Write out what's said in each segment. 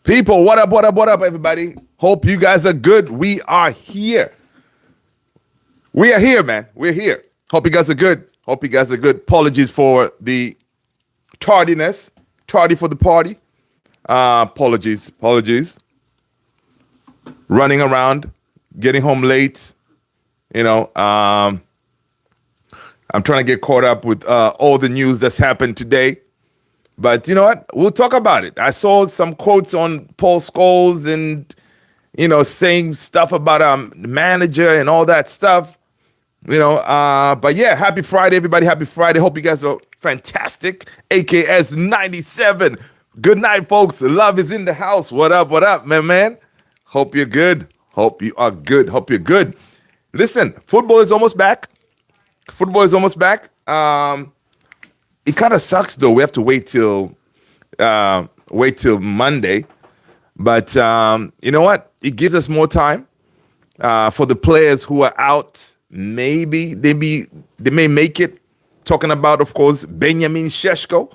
People, what up, what up, what up, everybody? Hope you guys are good. We are here. We are here, man. We're here. Hope you guys are good. Hope you guys are good. Apologies for the tardiness. Tardy for the party. Apologies. Running around, getting home late. I'm trying to get caught up with all the news that's happened today. But you know what? We'll talk about it. I saw some quotes on Paul Scholes and, saying stuff about the manager and all that stuff. But yeah, happy Friday, everybody. Happy Friday. Hope you guys are fantastic. AKS 97. Good night, folks. Love is in the house. What up, man? Hope you're good. Hope you are good. Hope you're good. Listen, football is almost back. It kind of sucks though. We have to wait till Monday. But you know what? It gives us more time for the players who are out. Maybe they may make it. Talking about, of course, Benjamin Šeško.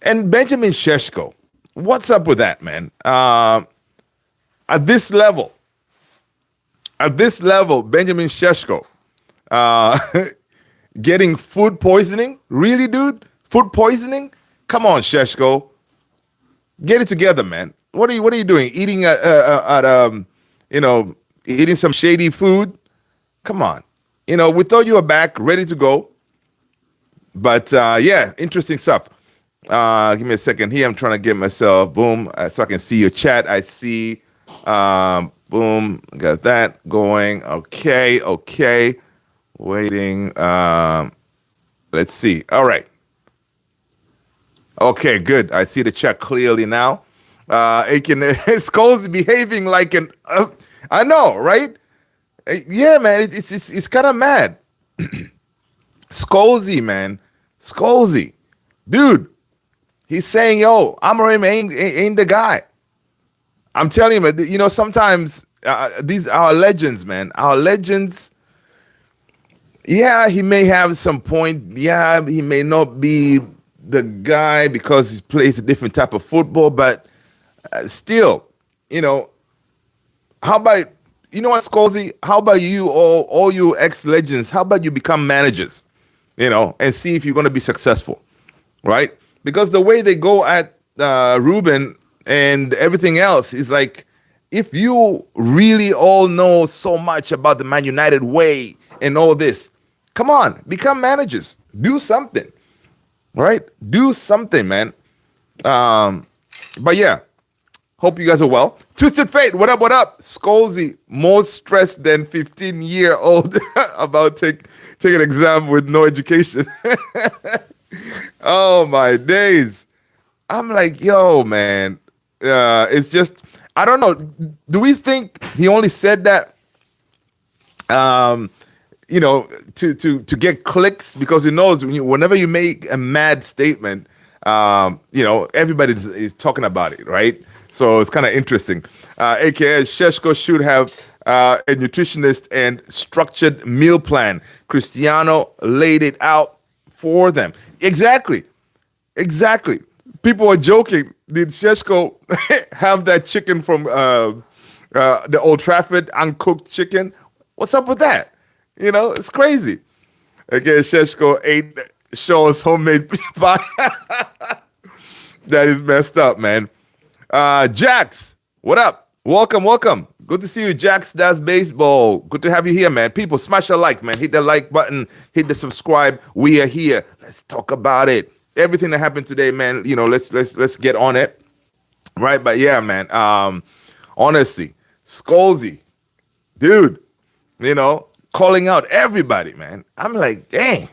And Benjamin Šeško, what's up with that, man? At this level, Benjamin Šeško getting food poisoning? Really, dude? Food poisoning? Come on, Šeško. Get it together, man. What are you doing? Eating eating some shady food? Come on. We thought you were back, ready to go. But yeah, interesting stuff. Give me a second here. I'm trying to get myself, boom, so I can see your chat. I see, boom, got that going. Okay. Waiting. Let's see. All right. Okay, good. I see the chat clearly now. Scholes behaving like an. I know, right? Yeah, man. It's kind of mad. Scholesy, man. Scholesy, dude. He's saying, "Yo, AMORIM ain't the guy." I'm telling you, sometimes these are our legends, man. Our legends. Yeah, he may have some point. Yeah, he may not be the guy because he plays a different type of football, but still, how about, what, Scholesy? How about you, all you ex-legends, how about you become managers, and see if you're going to be successful, right? Because the way they go at Ruben and everything else is like, if you really all know so much about the Man United way and all this, come on, become managers. Do something, right? Do something, man. But yeah, hope you guys are well. Twisted Fate, what up? Scholesy, more stressed than 15-year-old about take an exam with no education. Oh, my days. I'm like, yo, man. It's just, I don't know. Do we think he only said that to get clicks, because he knows whenever you make a mad statement, everybody is talking about it, right? So it's kind of interesting. AKA Šeško should have a nutritionist and structured meal plan. Cristiano laid it out for them. Exactly. People were joking. Did Šeško have that chicken from the Old Trafford uncooked chicken? What's up with that? It's crazy. Again, Šeško ate Shaw's homemade pie. That is messed up, man. Jax, what up? Welcome. Good to see you, Jax. That's baseball. Good to have you here, man. People, smash a like, man. Hit the like button. Hit the subscribe. We are here. Let's talk about it. Everything that happened today, man. Let's get on it, right? But yeah, man. Honestly, Scholesy, dude. Calling out everybody, man. I'm like, dang.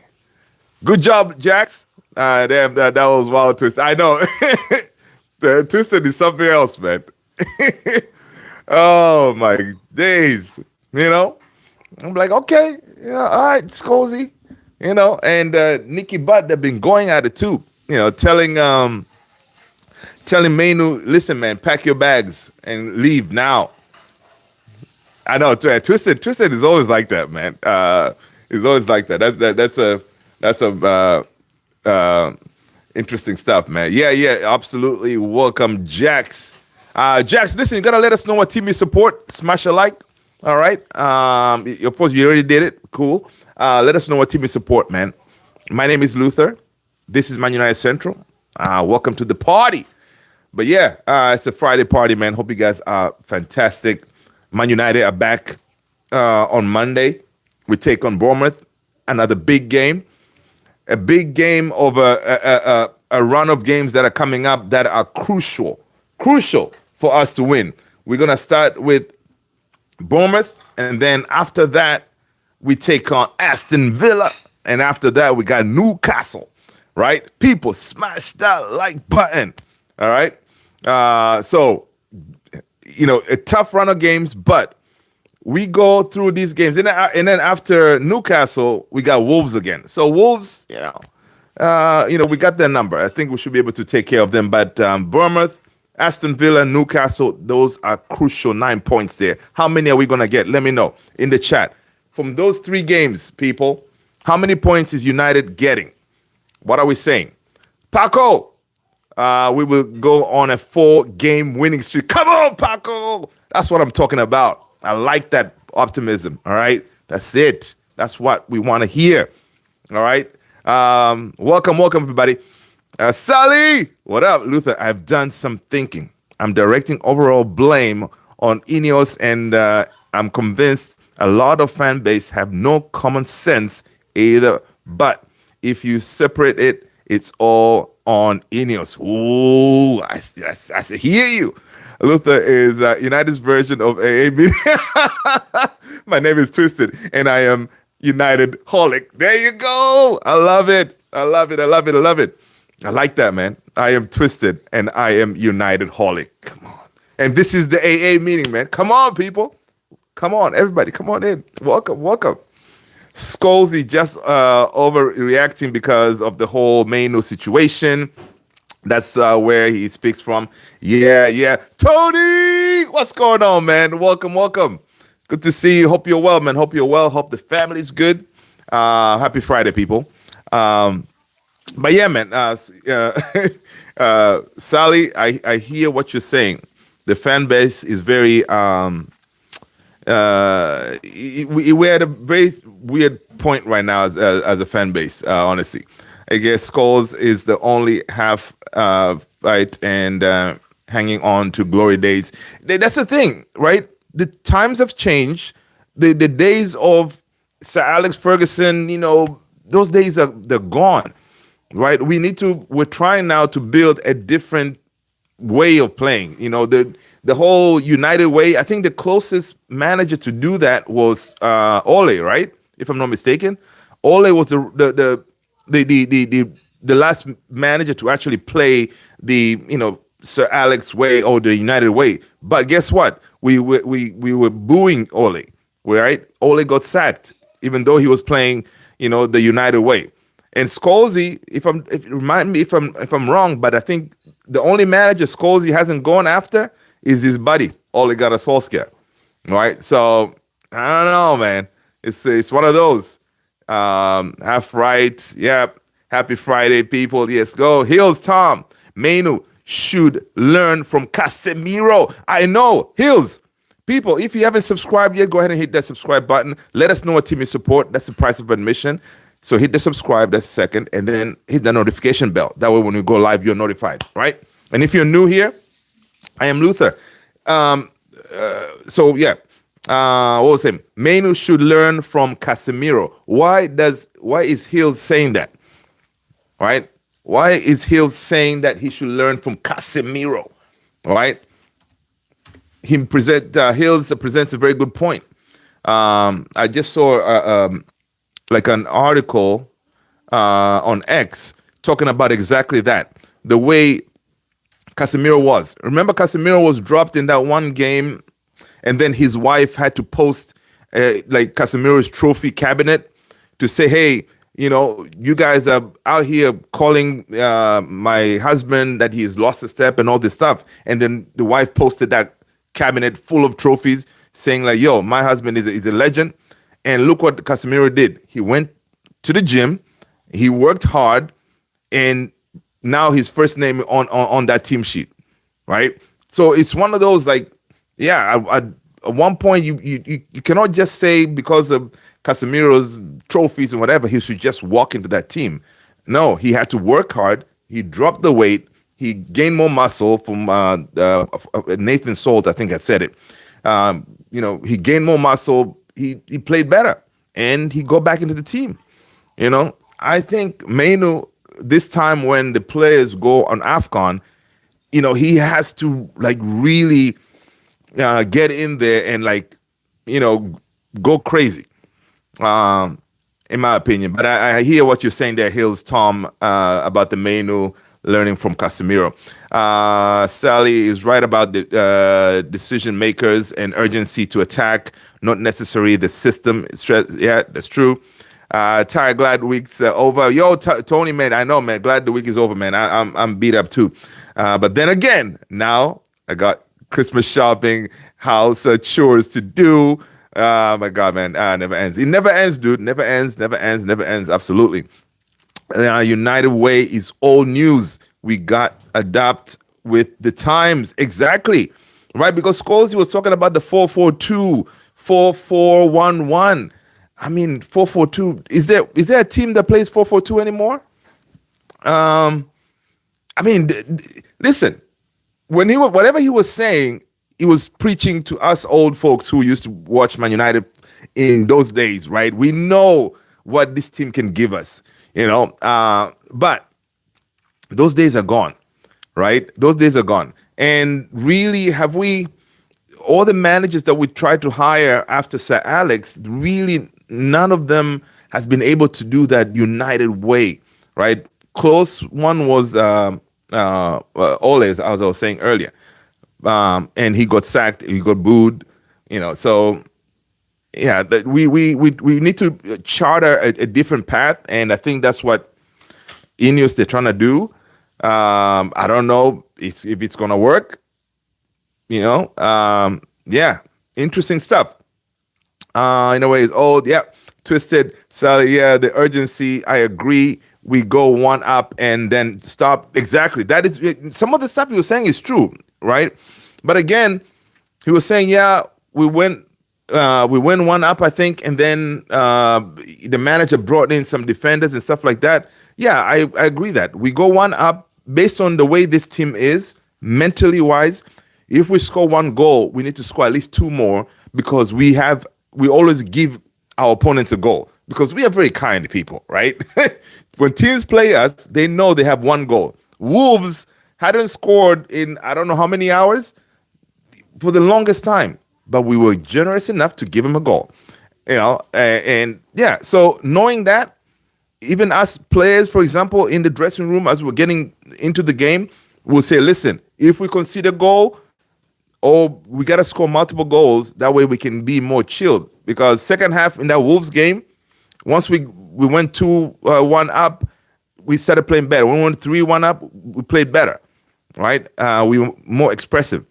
Good job, Jax. Damn, that was wild twist. I know. The twisted is something else, man. Oh, my days. I'm like, okay. Yeah, all right, Scholesy. And Nicky Butt, they've been going at it too. Telling Mainu, listen, man, pack your bags and leave now. I know, Twisted is always like that, man. He's always like that. That's a interesting stuff, man. Yeah, absolutely. Welcome, Jax. Jax, listen, you gotta let us know what team you support. Smash a like. All right. Of course, you already did it. Cool. Let us know what team you support, man. My name is Luther. This is Man United Central. Welcome to the party. But yeah, it's a Friday party, man. Hope you guys are fantastic. Man United are back on Monday. We take on Bournemouth. Another big game. A big game of a run of games that are coming up that are crucial for us to win. We're going to start with Bournemouth, and then after that, we take on Aston Villa, and after that, we got Newcastle, right? People, smash that like button, all right? So, a tough run of games, but we go through these games, and then after Newcastle, we got Wolves again. So Wolves, we got their number. I think we should be able to take care of them. But Bournemouth, Aston Villa, Newcastle, those are crucial 9 points there. How many are we going to get? Let me know in the chat. From those 3 games, people, how many points is United getting? What are we saying? Paco, we will go on a 4-game winning streak. Come on, Paco. That's what I'm talking about. I like that optimism. All right. That's it. That's what we want to hear. All right. Welcome, everybody. Sally, what up, Luther? I've done some thinking. I'm directing overall blame on Ineos, and I'm convinced a lot of fan base have no common sense either. But if you separate it, it's all on Ineos. Ooh, I hear you. Luther is United's version of AA. My name is Twisted, and I am United-holic. There you go. I love it. I love it. I like that, man. I am Twisted, and I am United-holic. Come on. And this is the AA meeting, man. Come on, people. Come on, everybody. Come on in. Welcome. Scholesy just overreacting because of the whole Mainu situation. That's where he speaks from. Yeah. Tony, what's going on, man? Welcome. Good to see you. Hope you're well, man. Hope the family's good. Happy Friday, people. But yeah, man. Sally, I hear what you're saying. The fan base is very. We're at a very weird point right now as a fan base. Honestly, I guess Scholes is the only half right and hanging on to glory days. That's the thing, right? The times have changed. The days of Sir Alex Ferguson, those days they're gone, right? We're trying now to build a different way of playing. The whole United way. I think the closest manager to do that was Ole, right? If I'm not mistaken, Ole was the last manager to actually play the Sir Alex way or the United way. But guess what? We were booing Ole, right? Ole got sacked, even though he was playing the United way. And Scholesy, remind me if I'm wrong, but I think the only manager Scholesy hasn't gone after is his buddy Ole Gunnar Solskjaer, right? So I don't know, man. It's one of those. Half right, yeah. Happy Friday, people. Yes, go Hills. Tom Mainu should learn from Casemiro. I know Hills. People, if you haven't subscribed yet, go ahead and hit that subscribe button. Let us know what team you support. That's the price of admission. So hit the subscribe, that's second, and then hit the notification bell. That way when we go live, you're notified, right? And if you're new here, I am Luther. What was it? Mainu should learn from Casemiro. Why is Hills saying that? Right? Why is Hills saying that he should learn from Casemiro? Right? Hills presents a very good point. I just saw like an article on X talking about exactly that. The way Casemiro was. Remember, Casemiro was dropped in that one game, and then his wife had to post like Casemiro's trophy cabinet to say, hey, you guys are out here calling my husband that he's lost a step and all this stuff. And then the wife posted that cabinet full of trophies saying like, yo, my husband is a legend. And look what Casemiro did. He went to the gym, he worked hard, and now his first name on that team sheet, right? So it's one of those like, yeah, at one point you cannot just say because of Casemiro's trophies and whatever he should just walk into that team. No, he had to work hard. He dropped the weight. He gained more muscle from Nathan Salt, I think had said it. He gained more muscle. He played better, and he got back into the team. I think Mainu, this time when the players go on AFCON, he has to like really get in there and like, go crazy, in my opinion. But I hear what you're saying there, Hills, Tom, about the Mainu learning from Casemiro. Sally is right about the decision makers and urgency to attack, not necessarily the system. Yeah, that's true. Tired, glad the week's over. Yo, Tony, man, I know, man. Glad the week is over, man. I'm beat up too. But then again, now I got Christmas shopping, house chores to do. My God, man, never ends. It never ends, dude. Never ends. Absolutely. United Way is old news. We got adapt with the times. Exactly. Right? Because Scholes was talking about the 4-4-2, 4-4-1-1. I mean, 4-4-2. Is there a team that plays 4-4-2 anymore? Listen, whatever he was saying, he was preaching to us old folks who used to watch Man United in those days, right? We know what this team can give us, but those days are gone, right? Those days are gone. And really, have we, all the managers that we tried to hire after Sir Alex, really none of them has been able to do that United way, right? Close one was Ole, as I was saying earlier. And he got sacked, he got booed, so yeah, that we need to charter a different path, and I think that's what Ineos they're trying to do. I don't know if it's gonna work. Yeah, interesting stuff. In a way, it's old. Yeah, twisted. Sally, yeah, the urgency. I agree. We go one up and then stop. Exactly. That is some of the stuff he was saying is true, right? But again, he was saying, yeah, we win one up, I think, and then the manager brought in some defenders and stuff like that. Yeah, I agree that we go one up based on the way this team is mentally wise. If we score one goal, we need to score at least two more because we always give our opponents a goal because we are very kind people, right? When teams play us, they know they have one goal. Wolves hadn't scored in I don't know how many hours for the longest time, but we were generous enough to give him a goal, and yeah. So knowing that, even us players, for example, in the dressing room, as we're getting into the game, we'll say, listen, if we concede a goal, or we got to score multiple goals, that way we can be more chilled. Because second half in that Wolves game, once we went 2-1 up, we started playing better. When we went 3-1 up, we played better, right? We were more expressive.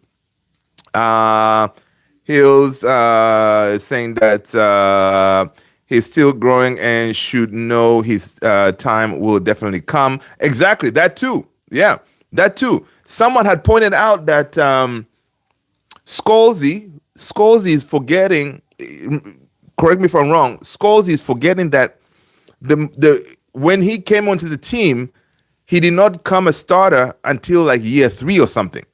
Hills saying that he's still growing and should know his time will definitely come. Exactly, that too. Yeah, that too. Someone had pointed out that Scholes is forgetting, correct me if I'm wrong, Scholes is forgetting that the when he came onto the team, he did not come a starter until like year 3 or something.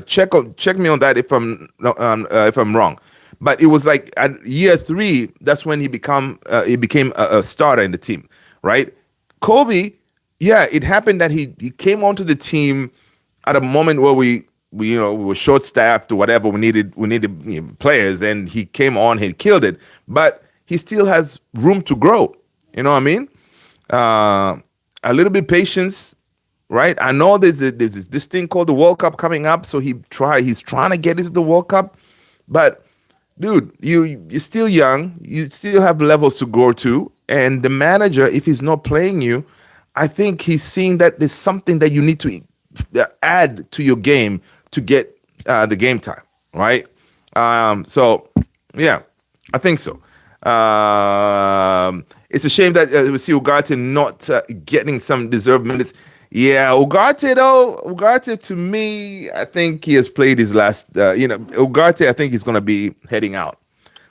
Check me on that if I'm wrong, but it was like at year 3 that's when he became a starter in the team, right? Kobe, yeah, it happened that he came onto the team at a moment where we were short staffed or whatever. We needed players, and he came on, he killed it, but he still has room to grow. You know what I mean? A little bit patience. Right, I know there's this thing called the World Cup coming up, so he's trying to get into the World Cup, but dude, you're still young, you still have levels to grow to, and the manager, if he's not playing you, I think he's seeing that there's something that you need to add to your game to get the game time, right? So yeah, I think so. It's a shame that we see Ugarte not getting some deserved minutes. Yeah, Ugarte though. Ugarte to me, I think he has played his last. Ugarte, I think he's going to be heading out.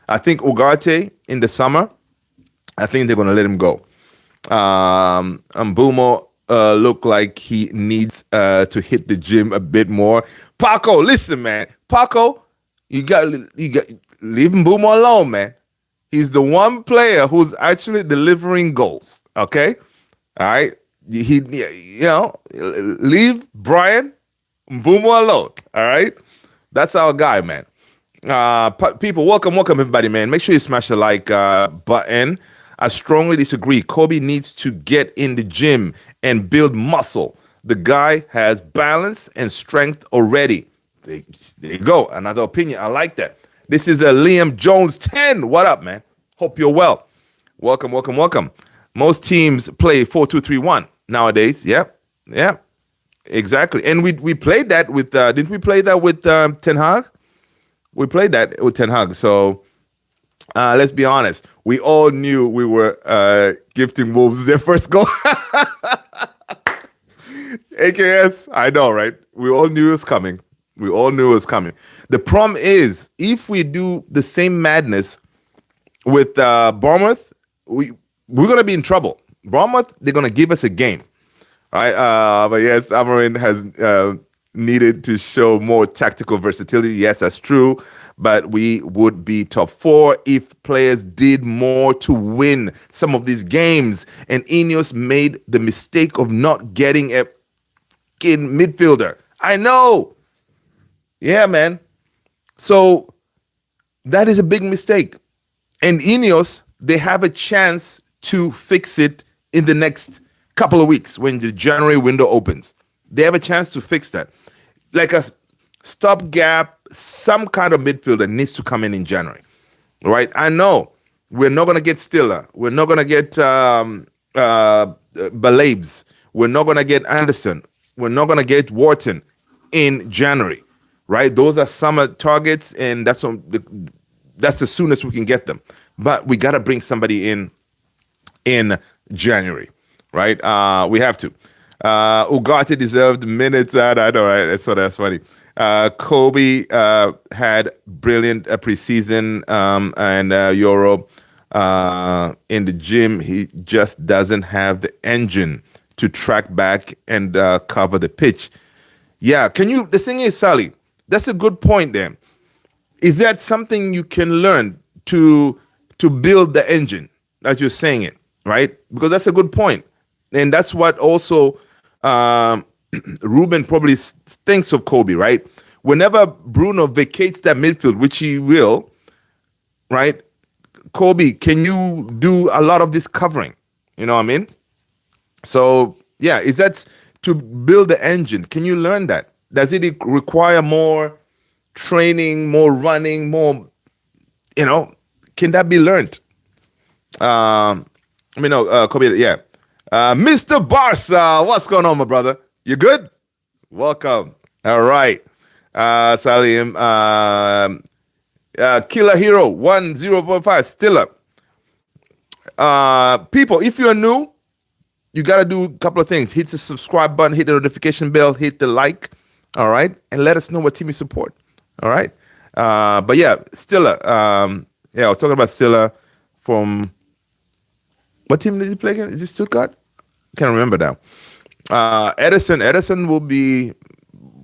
I think Ugarte in the summer, I think they're going to let him go. Mbumo look like he needs to hit the gym a bit more. Paco, listen, man. Paco, you got leave Mbumo alone, man. He's the one player who's actually delivering goals. Okay, all right. Leave Brian Mbumo alone. All right, that's our guy, man. People, welcome everybody, man. Make sure you smash the like button. I strongly disagree. Kobe needs to get in the gym and build muscle. The guy has balance and strength already. There you go. Another opinion. I like that. This is a Liam Jones 10. What up, man? Hope you're well. Welcome. Most teams play 4-2-3-1 nowadays. Yep. Exactly. And we played that with, didn't we play that with Ten Hag? We played that with Ten Hag. So let's be honest. We all knew we were gifting Wolves their first goal. AKS, I know, right? We all knew it was coming. The problem is, if we do the same madness with Bournemouth, we're going to be in trouble. Bournemouth, they're going to give us a game. Right? But yes, AMORIM has needed to show more tactical versatility. Yes, that's true. But we would be top 4 if players did more to win some of these games. And Ineos made the mistake of not getting a midfielder. I know. Yeah, man. So that is a big mistake. And Ineos, they have a chance to fix it in the next couple of weeks when the January window opens. They have a chance to fix that. Like a stopgap, some kind of midfielder needs to come in January, right? I know we're not going to get Stiller. We're not going to get Balabes. We're not going to get Anderson. We're not going to get Wharton in January, right? Those are summer targets, and that's the soonest we can get them. But we got to bring somebody in January, right? We have to. Ugarte deserved minutes. I know, right? So that's funny. Kobe had brilliant preseason and Euro in the gym. He just doesn't have the engine to track back and cover the pitch. Yeah, the thing is, Sally, that's a good point there. Is that something you can learn to build the engine, as you're saying it, right? Because that's a good point. And that's what also Ruben probably thinks of Kobe, right? Whenever Bruno vacates that midfield, which he will, right? Kobe, can you do a lot of this covering? You know what I mean? So, yeah, is that to build the engine? Can you learn that? Does it require more training, more running, more, can that be learned? Kobe, yeah. Mr. Barca, what's going on, my brother? You good? Welcome. All right. Salim, Killer Hero 10.5, still up. People, if you're new, you got to do a couple of things. Hit the subscribe button, hit the notification bell, hit the like, all right? And let us know what team you support, all right? But yeah, Stiller. I was talking about Stiller from, what team did he play again? Is it Stuttgart? Can't remember now. Edison will be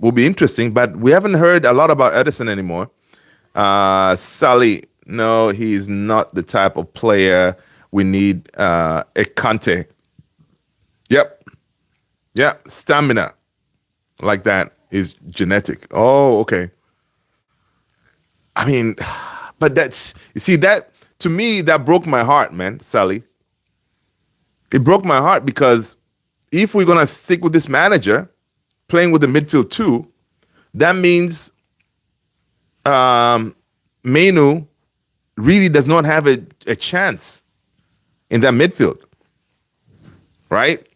interesting, but we haven't heard a lot about Edison anymore. Sally, no, he's not the type of player we need. A Kante. Yep. Yeah, stamina like that is genetic. Oh, okay. I mean, but that to me, that broke my heart, man, Sally. It broke my heart because if we're going to stick with this manager playing with the midfield too, that means Menu really does not have a chance in that midfield, right?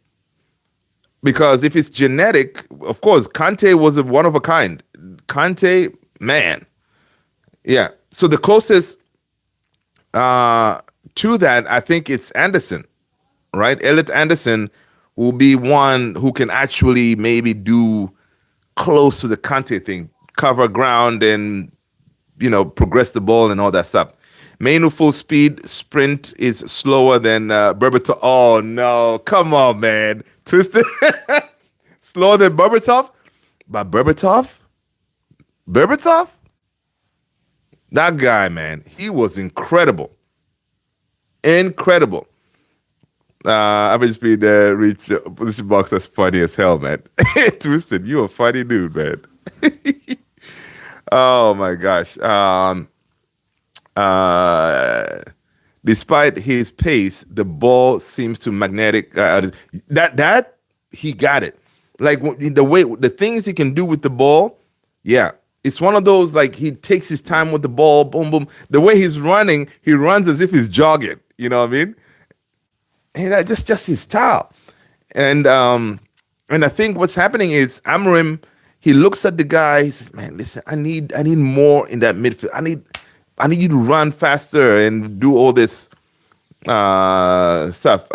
Because if it's genetic, of course, Kante was a one of a kind. Kante, man. Yeah. So the closest to that, I think it's Anderson, right? Elliot Anderson will be one who can actually maybe do close to the Kante thing, cover ground and, progress the ball and all that stuff. Mainu full speed sprint is slower than Berbatov. Oh no, come on, man. Twisted. Slower than Berbatov? But Berbatov? That guy, man, he was incredible. Incredible. Average speed reach position box. That's funny as hell, man. Twisted, you a funny dude, man. Oh my gosh. Despite his pace, the ball seems to magnetic. That he got it. Like the things he can do with the ball. Yeah, it's one of those, like, he takes his time with the ball. Boom, boom. The way he's running, he runs as if he's jogging. You know what I mean? And that just his style. And I think what's happening is AMORIM, he looks at the guy. He says, "Man, listen, I need more in that midfield. I need you to run faster and do all this stuff."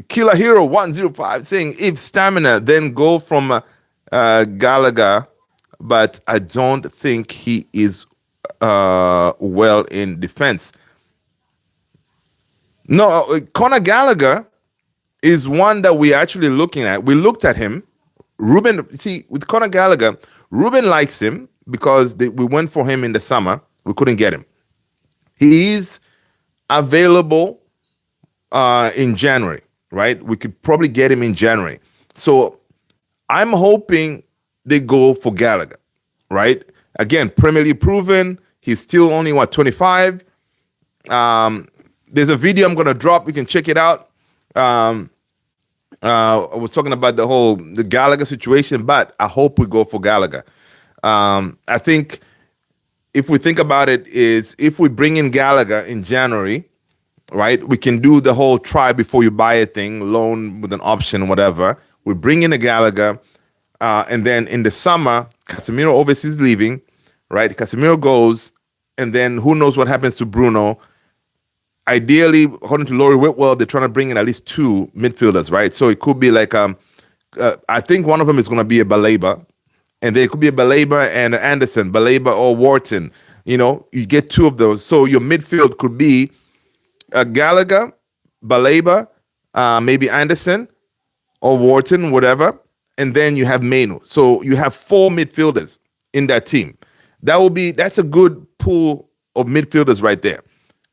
Killer Hero 105 saying, "If stamina, then go from Gallagher, but I don't think he is well in defense." No, Conor Gallagher is one that we're actually looking at. We looked at him. With Conor Gallagher, Ruben likes him because we went for him in the summer. We couldn't get him. He is available in January, right? We could probably get him in January. So I'm hoping they go for Gallagher, right? Again, Premier League proven. He's still only, 25? There's a video I'm going to drop. You can check it out. I was talking about the Gallagher situation, but I hope we go for Gallagher. I think if we think about it, is if we bring in Gallagher in January, right, we can do the whole try before you buy a thing, loan with an option, whatever. We bring in a Gallagher, and then in the summer, Casemiro obviously is leaving, right? Casemiro goes, and then who knows what happens to Bruno. Ideally, according to Laurie Whitwell, they're trying to bring in at least 2 midfielders, right? So it could be like, I think one of them is going to be a Baleba, and there could be a Baleba and Anderson, Baleba or Wharton. You get 2 of those. So your midfield could be Gallagher, Baleba, maybe Anderson or Wharton, whatever, and then you have Mainu. So you have 4 midfielders in that team. That's a good pool of midfielders right there.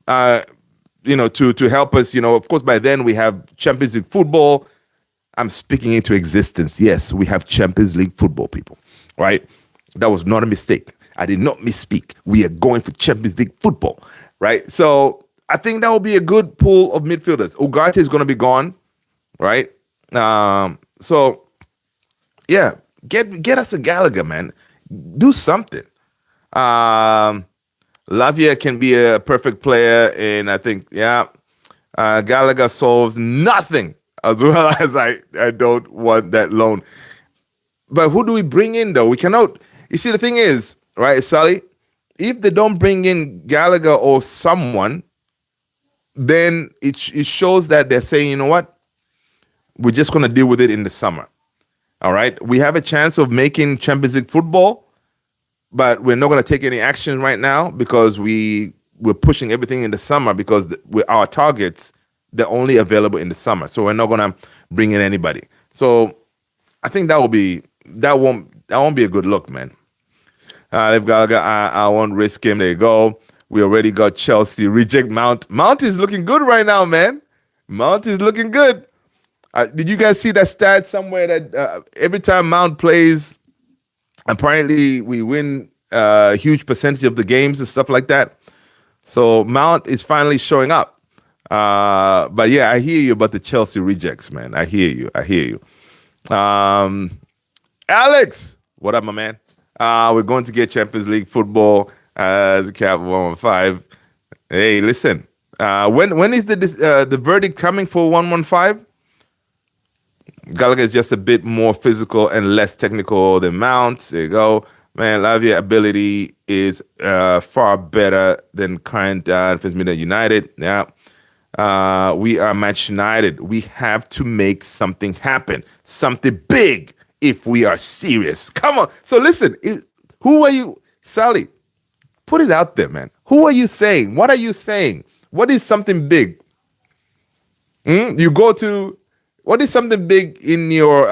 To help us, of course, by then we have Champions League football. I'm speaking into existence. Yes, we have Champions League football, people, right? That was not a mistake. I did not misspeak. We are going for Champions League football, right? So I think that will be a good pool of midfielders. Ugarte is going to be gone, right? So, yeah, get us a Gallagher, man. Do something. Lavia can be a perfect player, and I think, Gallagher solves nothing, as well as I don't want that loan. But who do we bring in, though? We cannot. You see, the thing is, right, Sally, if they don't bring in Gallagher or someone, then it shows that they're saying, you know what, we're just going to deal with it in the summer. All right? We have a chance of making Champions League football, but we're not going to take any action right now because we're pushing everything in the summer because our targets, they're only available in the summer. So we're not going to bring in anybody. So I think that won't be a good look, man. If Gallagher, I won't risk him. There you go. We already got Chelsea. Reject Mount. Mount is looking good right now, man. Mount is looking good. Did you guys see that stat somewhere that every time Mount plays, apparently we win a huge percentage of the games and stuff like that. So Mount is finally showing up. But yeah, I hear you about the Chelsea rejects, man. I hear you. Alex, what up, my man? We're going to get Champions League football as a cap 115. Hey, listen. When is the verdict coming for 115? Gallagher is just a bit more physical and less technical than Mount. There you go. Man, Lavia ability is far better than current defense mid at United. Yeah. We are Manchester United. We have to make something happen, something big if we are serious. Come on. So listen, who are you, Sally? Put it out there, man. Who are you saying? What are you saying? What is something big? You go to, what is something big in your,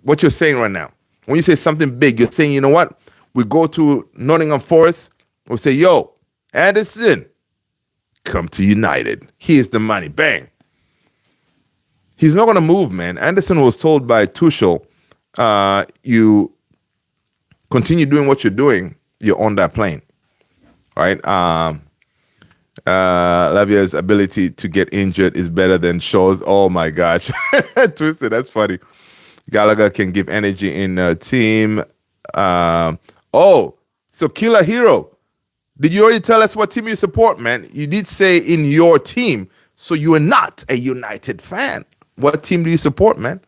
what you're saying right now? When you say something big, you're saying, you know what? We go to Nottingham Forest. We say, yo, Anderson, come to United. Here's the money. Bang. He's not going to move, man. Anderson was told by Tuchel, you continue doing what you're doing, you're on that plane, right? Lavia's ability to get injured is better than Shaw's. Oh, my gosh. Twisted, that's funny. Gallagher can give energy in a team. So Killer Hero. Did you already tell us what team you support, man? You did say in your team, so you are not a United fan. What team do you support, man?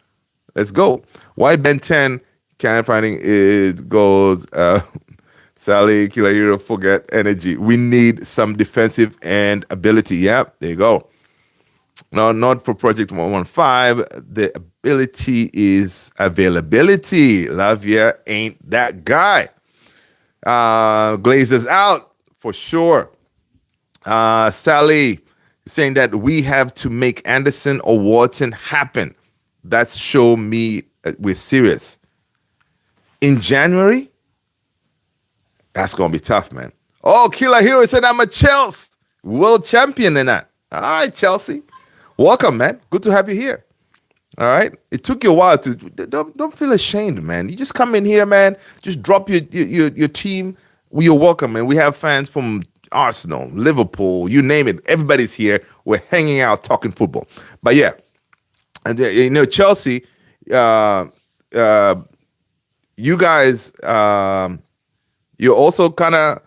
Let's go. Why Ben 10 can't finding is goals. Sally, Killer Hero, forget energy. We need some defensive and ability. Yeah, there you go. No, not for Project 115. The ability is availability. Lavia ain't that guy. Glazers out for sure. Sally saying that we have to make Anderson or Wharton happen. That's show me we're serious. In January, that's going to be tough, man. Oh, Killer Hero said I'm a Chelsea world champion in that. All right, Chelsea. Welcome, man. Good to have you here. All right. It took you a while to don't feel ashamed, man. You just come in here, man. Just drop your team. You're welcome, man. We have fans from Arsenal, Liverpool, you name it. Everybody's here. We're hanging out, talking football. But yeah, and you know, Chelsea, you guys, you're also kind of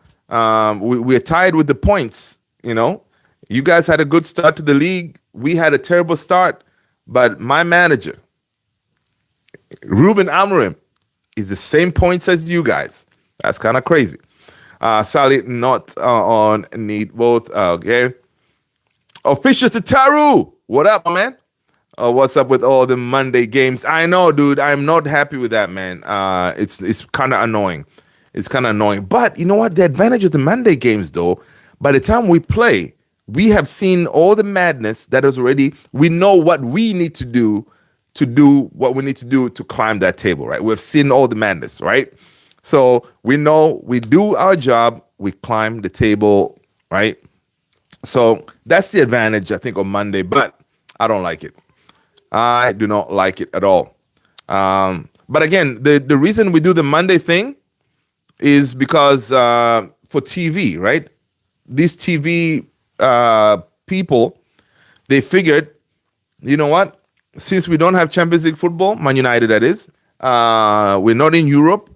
we're tied with the points. You know, you guys had a good start to the league. We had a terrible start. But my manager, Ruben Amorim, is the same points as you guys. That's kind of crazy. Sally not on need both. Okay. Official Tataru, what up, man? What's up with all the Monday games? I know, dude. I'm not happy with that, man. It's kind of annoying. It's kind of annoying. But you know what? The advantage of the Monday games, though, by the time we play, we have seen all the madness that is already. We know what we need to do what we need to do to climb that table, right? We've seen all the madness, right? So we know we do our job, we climb the table, right? So that's the advantage, I think, on Monday, but I don't like it. I do not like it at all. But again, the reason we do the Monday thing is because for TV, right? These TV people, they figured, you know what? Since we don't have Champions League football, Man United that is, we're not in Europe,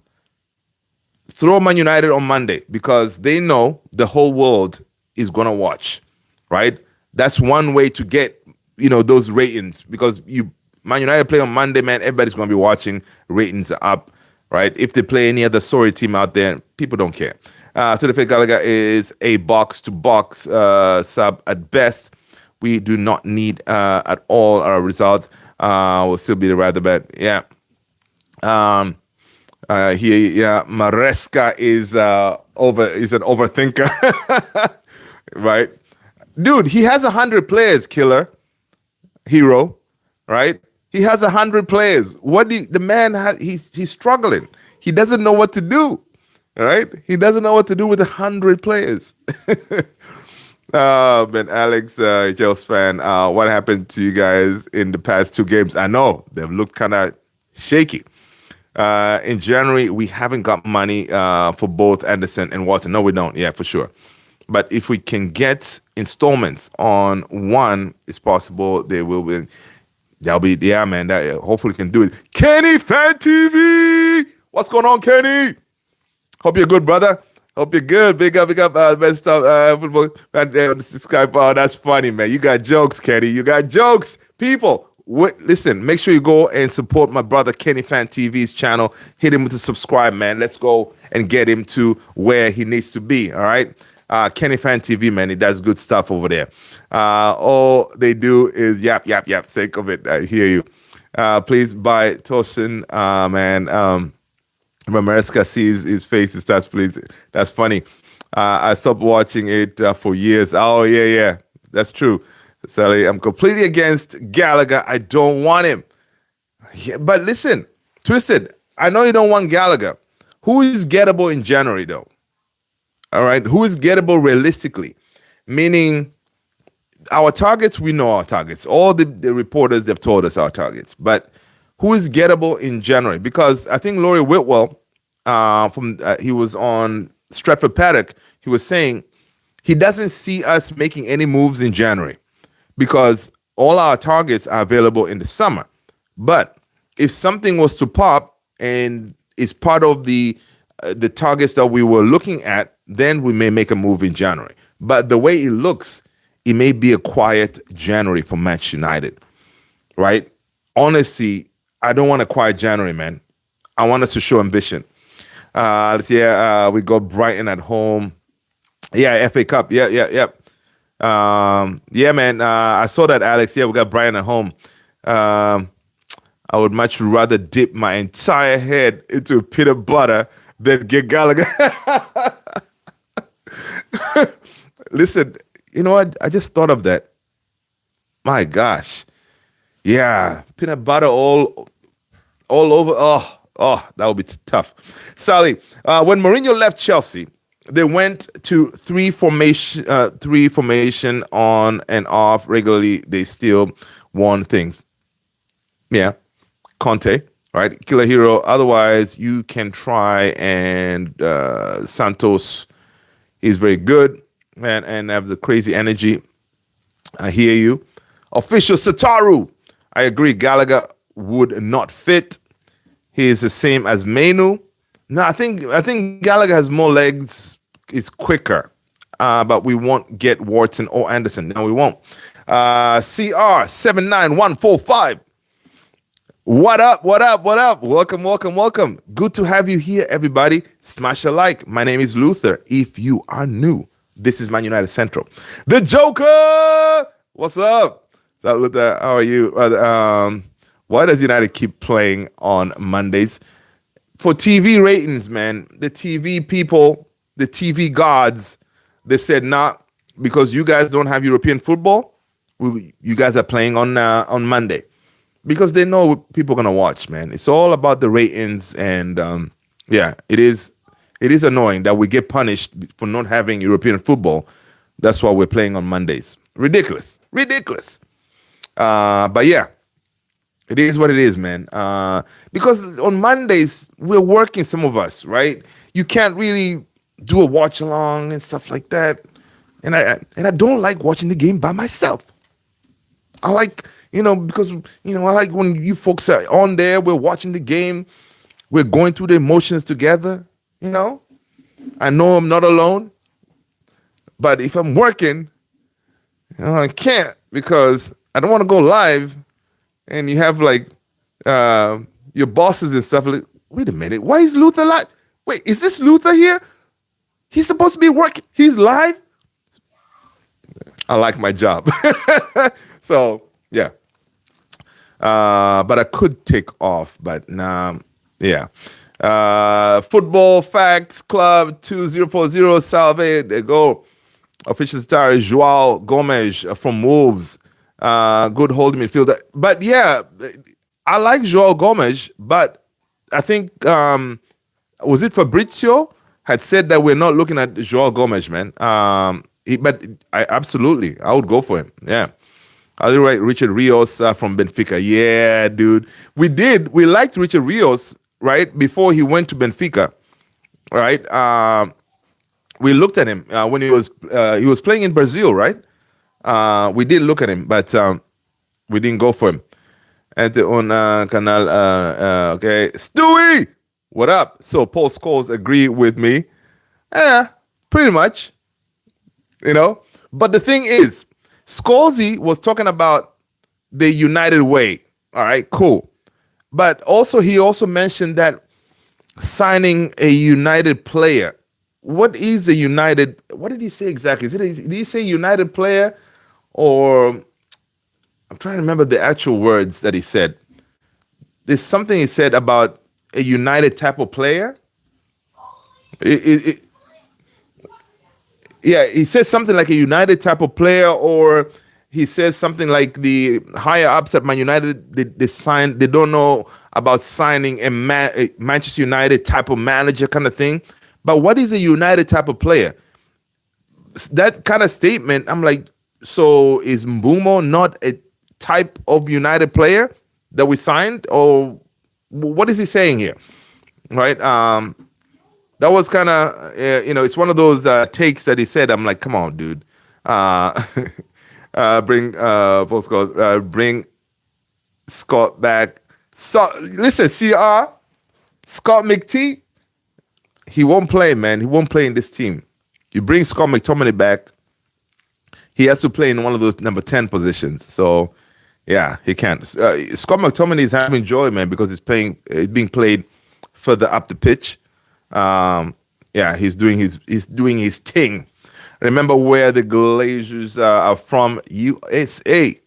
throw Man United on Monday because they know the whole world is going to watch, right? That's one way to get, you know, those ratings because Man United play on Monday, man, everybody's going to be watching, ratings are up, right? If they play any other sorry team out there, people don't care. So the Fake Gallagher is a box-to-box sub at best. We do not need at all our results. Will still be the rather bad. Yeah. Maresca is an overthinker. Right? Dude, he has 100 players, Killer Hero, right? He has 100 players. The man he's struggling. He doesn't know what to do. All right? He doesn't know what to do with 100 players. Man, Alex, Chelsea fan, what happened to you guys in the past two games? I know they've looked kind of shaky. In January, we haven't got money for both Anderson and Wharton. No, we don't. Yeah, for sure. But if we can get installments on one, it's possible they will win. That'll be, yeah, man. That hopefully can do it. Kenny Fan TV, what's going on, Kenny? Hope you're good, brother. Hope you're good. Big up, best stuff. Football. Skype. Oh, that's funny, man. You got jokes, Kenny. You got jokes. People, listen, make sure you go and support my brother Kenny Fan TV's channel. Hit him with a subscribe, man. Let's go and get him to where he needs to be, all right? Kenny Fan TV, man, he does good stuff over there. All they do is yap, yap, yap. Sake of it. I hear you. Please buy Toshin, man. When Mariska sees his face, he starts, please. That's funny. I stopped watching it for years. Oh, yeah. That's true. Sally, I'm completely against Gallagher. I don't want him. Yeah, but listen, Twisted, I know you don't want Gallagher. Who is gettable in January, though? All right? Who is gettable realistically? Meaning, our targets, we know our targets. All the reporters, they've told us our targets. But who is gettable in January? Because I think Laurie Whitwell, he was on Stratford Paddock, he was saying he doesn't see us making any moves in January because all our targets are available in the summer. But if something was to pop and is part of the targets that we were looking at, then we may make a move in January. But the way it looks, it may be a quiet January for Manchester United, right? Honestly, I don't want a quiet January, man. I want us to show ambition. Let's see, we got Brighton at home. Yeah, FA Cup. Yeah. Yeah, man. I saw that, Alex. Yeah, we got Brighton at home. I would much rather dip my entire head into peanut butter than get Gallagher. Listen, you know what? I just thought of that. My gosh. Yeah, peanut butter all over. Oh, that would be tough. Sally, when Mourinho left Chelsea, they went to three formation on and off regularly. They still won things. Yeah, Conte, right? Killer hero. Otherwise, you can try, and Santos is very good, man, and have the crazy energy. I hear you. Official Sataru. I agree. Gallagher would not fit. He is the same as Mainu. No, I think Gallagher has more legs, is quicker, but we won't get Wharton or Anderson. No, we won't. CR79145. What up? Welcome. Good to have you here, everybody. Smash a like. My name is Luther. If you are new, this is Man United Central. The Joker! What's up? What's up, Luther? How are you? Why does United keep playing on Mondays? For TV ratings, man. The TV people, the TV gods, they said, nah, because you guys don't have European football, you guys are playing on Monday. Because they know people are going to watch, man. It's all about the ratings. And, yeah, it is annoying that we get punished for not having European football. That's why we're playing on Mondays. Ridiculous. But, yeah. It is what it is, man. Because on Mondays, we're working, some of us, right? You can't really do a watch along and stuff like that. And I don't like watching the game by myself. I like, because, I like when you folks are on there, we're watching the game, we're going through the emotions together, I know I'm not alone. But if I'm working, I can't because I don't want to go live. And you have like your bosses and stuff. Like, wait a minute, why is Luther live? Wait, is this Luther here? He's supposed to be working. He's live. I like my job, so yeah. But I could take off, but nah, yeah. Football Facts Club 2040 Salve. There go. Official star Joao Gomes from Wolves. Good holding midfielder. But yeah, I like Joao Gomes, but I think, was it Fabrizio had said that we're not looking at Joao Gomes, man. But I would go for him. Yeah. I'll write Richard Rios from Benfica. Yeah, dude. We liked Richard Rios, right? Before he went to Benfica, right? We looked at him when he was playing in Brazil, right? We did look at him, but we didn't go for him. And on Canal, okay, Stewie, what up? So Paul Scholes agree with me. Yeah, pretty much. But the thing is, Scholesy was talking about the United way. All right, cool. But he also mentioned that signing a United player what is a United? What did he say exactly? Did he say United player, or I'm trying to remember the actual words that he said. There's something he said about a United type of player. Yeah, he says something like a United type of player, or he says something like the higher ups at Man United, they don't know about signing a Manchester United type of manager kind of thing. But what is a United type of player? That kind of statement, I'm like, so is Mbeumo not a type of United player that we signed, or what is he saying here? Right? That was kind of, it's one of those takes that he said. I'm like, come on, dude. Bring Scott back. So listen, Scott McT, he won't play, man. He won't play in this team. You bring Scott McTominay back, he has to play in one of those number 10 positions. So, yeah, he can't. Scott McTominay is having joy, man, because it's being played further up the pitch. Yeah, he's doing his thing. Remember where the Glazers are from? USA.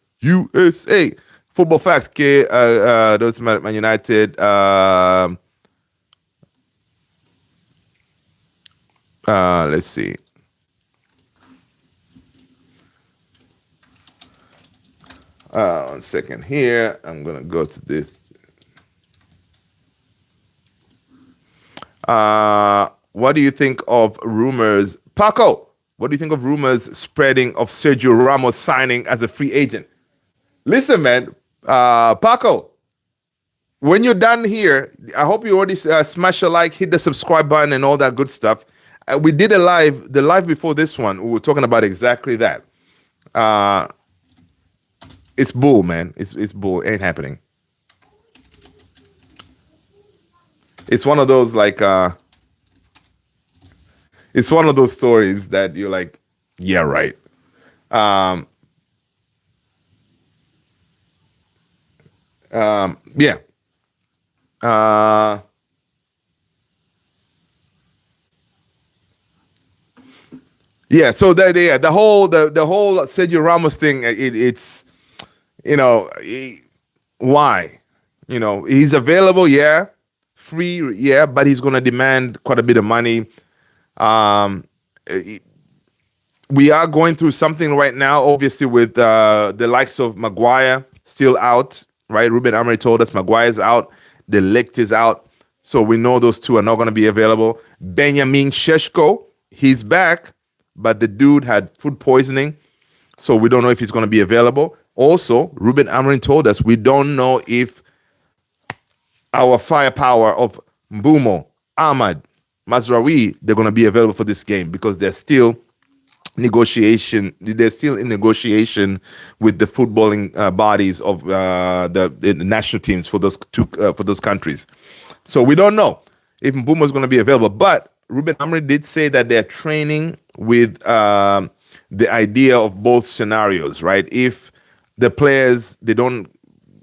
Football facts. Those Man United. Let's see. One second here. I'm gonna go to this. What do you think of rumors, Paco? What do you think of rumors spreading of Sergio Ramos signing as a free agent? Listen, man, Paco, when you're done here, I hope you already smash a like, hit the subscribe button, and all that good stuff. We did the live before this one. We were talking about exactly that. It's bull, man. It's bull. It ain't happening. It's one of those it's one of those stories that you're like, yeah, right. Yeah. Yeah. So the whole Sergio Ramos thing, it's why? He's available, yeah. Free, yeah, but he's going to demand quite a bit of money. We are going through something right now, obviously, with the likes of Maguire still out, right? Ruben Amorim told us Maguire's out, De Ligt is out, so we know those two are not going to be available. Benjamin Šeško, he's back, but the dude had food poisoning, so we don't know if he's going to be available. Also, Ruben Amorim told us we don't know if our firepower of Mbeumo, Ahmad, Mazraoui, they're going to be available for this game because they're still in negotiation with the footballing bodies of the national teams for those countries. So we don't know if Mbeumo is going to be available. But Ruben Amorim did say that they're training with the idea of both scenarios, right? If the players,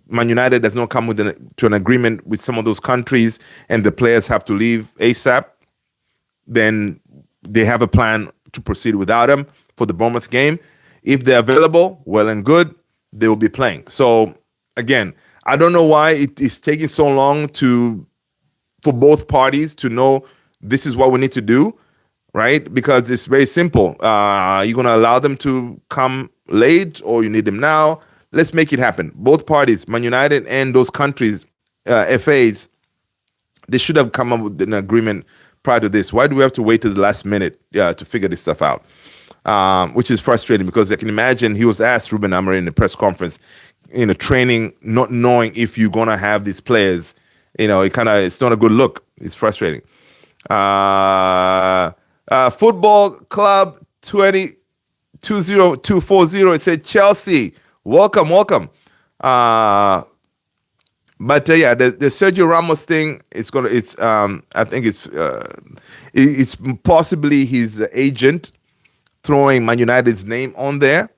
Man United does not come to an agreement with some of those countries and the players have to leave ASAP, then they have a plan to proceed without them for the Bournemouth game. If they're available, well and good, they will be playing. So, again, I don't know why it is taking so long for both parties to know this is what we need to do, right? Because it's very simple. Are you going to allow them to come late or you need them now? Let's make it happen. Both parties, Man United and those countries, FAs, they should have come up with an agreement prior to this. Why do we have to wait till the last minute to figure this stuff out? Which is frustrating because I can imagine he was asked, Ruben Amorim, in the press conference, training, not knowing if you're going to have these players. It's not a good look. It's frustrating. Football Club 20240, it said Chelsea. Welcome. But yeah, the Sergio Ramos thing I think it's possibly his agent throwing Man United's name on there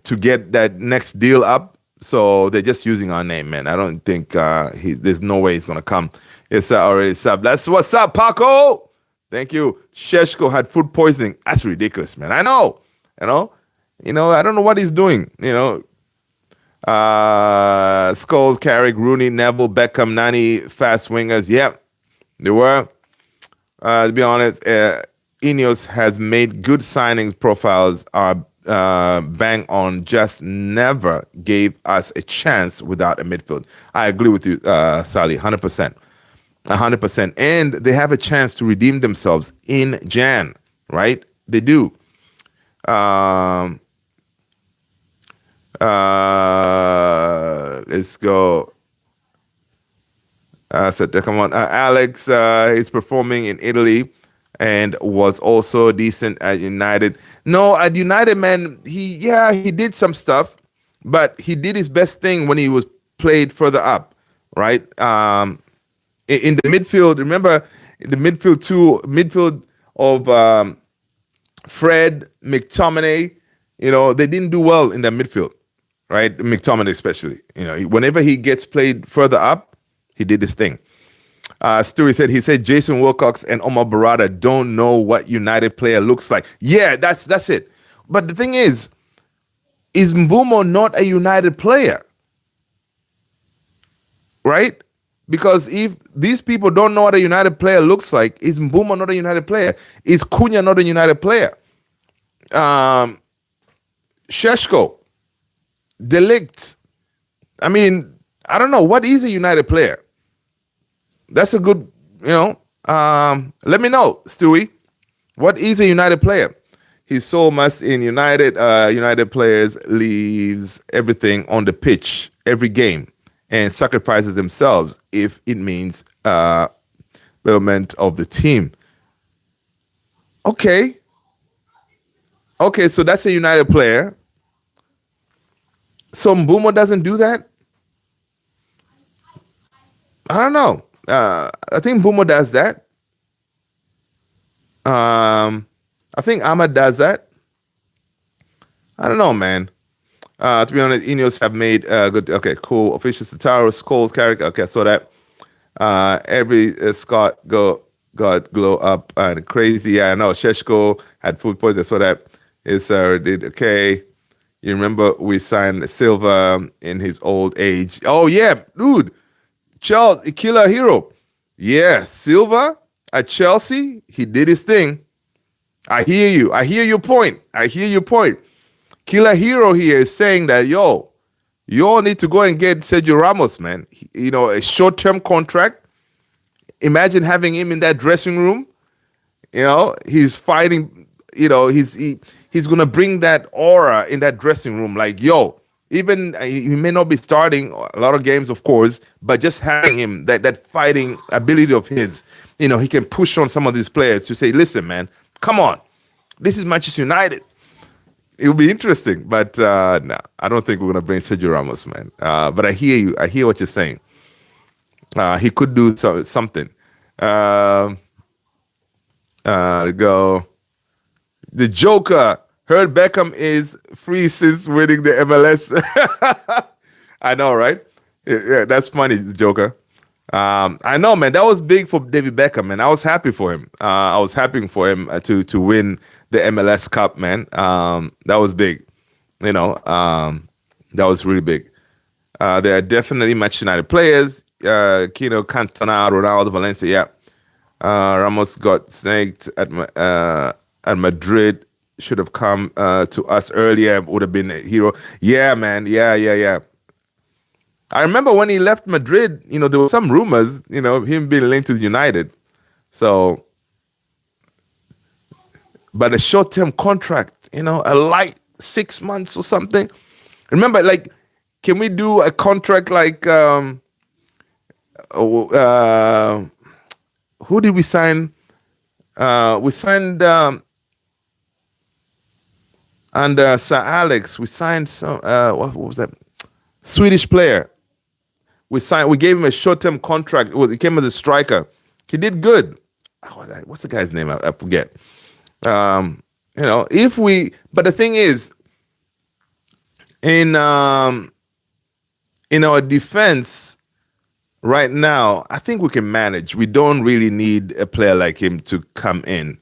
to get that next deal up. So they're just using our name, man. I don't think there's no way he's gonna come. It's already sub. That's what's up, Paco. Thank you. Sheshko had food poisoning. That's ridiculous, man. I know. You know. I don't know what he's doing. Scholes, Carrick, Rooney, Neville, Beckham, Nani, fast wingers. Yep, they were. To be honest, Ineos has made good signings. Profiles are bang on. Just never gave us a chance without a midfield. I agree with you, Sally, 100%. 100%. And they have a chance to redeem themselves in Jan, right? They do. Let's go. Come on. Alex is performing in Italy and was also decent at United. No, at United, man, he did some stuff, but he did his best thing when he was played further up, right? In the midfield, remember the midfield of Fred, McTominay, they didn't do well in that midfield, right? McTominay especially. Whenever he gets played further up, he did this thing. Stewie said Jason Wilcox and Omar Barada don't know what United player looks like. Yeah, that's it. But the thing is Mbeumo not a United player? Right? Because if these people don't know what a United player looks like, is Mbeumo not a United player? Is Cunha not a United player? Sheshko, De Ligt. I mean, I don't know. What is a United player? That's a good, let me know, Stewie. What is a United player? He's so much in United. United players leaves everything on the pitch every game and sacrifices themselves if it means development of the team. Okay, so that's a United player. So Mbeumo doesn't do that? I don't know. I think Mbeumo does that. I think Ahmad does that. I don't know, man. To be honest, Ineos have made good. Okay, cool. Official Sataro, Scholes, Carrick. Okay, I saw that. Every Scott got glow up and crazy. Yeah, I know. Sheshko had food poisoning. I saw that. Did okay. You remember we signed Silva in his old age. Oh yeah, dude. Charles, a killer hero. Yeah, Silva at Chelsea, he did his thing. I hear you. I hear your point. Killer hero here is saying that, you all need to go and get Sergio Ramos, man. A short-term contract. Imagine having him in that dressing room. He's fighting. He's gonna bring that aura in that dressing room. Like, even he may not be starting a lot of games, of course, but just having him, that fighting ability of his, he can push on some of these players to say, listen, man, come on. This is Manchester United. It will be interesting, but no, I don't think we're going to bring Sergio Ramos, man. But I hear you. I hear what you're saying. He could do something. Go. The Joker. Heard Beckham is free since winning the MLS. I know, right? Yeah, that's funny, the Joker. I know, man. That was big for David Beckham, man. I was happy for him. I was happy for him to win the MLS Cup, man. That was big. That was really big. There are definitely Manchester United players. Kino, Cantona, Ronaldo, Valencia. Yeah. Ramos got snaked at Madrid. Should have come to us earlier. Would have been a hero. Yeah, man. Yeah. I remember when he left Madrid, there were some rumors, him being linked to United. So, but a short-term contract, a light 6 months or something. Remember, can we do a contract like, who did we sign? We signed under Sir Alex. We signed some, what was that? Swedish player. We gave him a short-term contract. He came as a striker. He did good. What's the guy's name? I forget. But the thing is, in our defense, right now, I think we can manage. We don't really need a player like him to come in,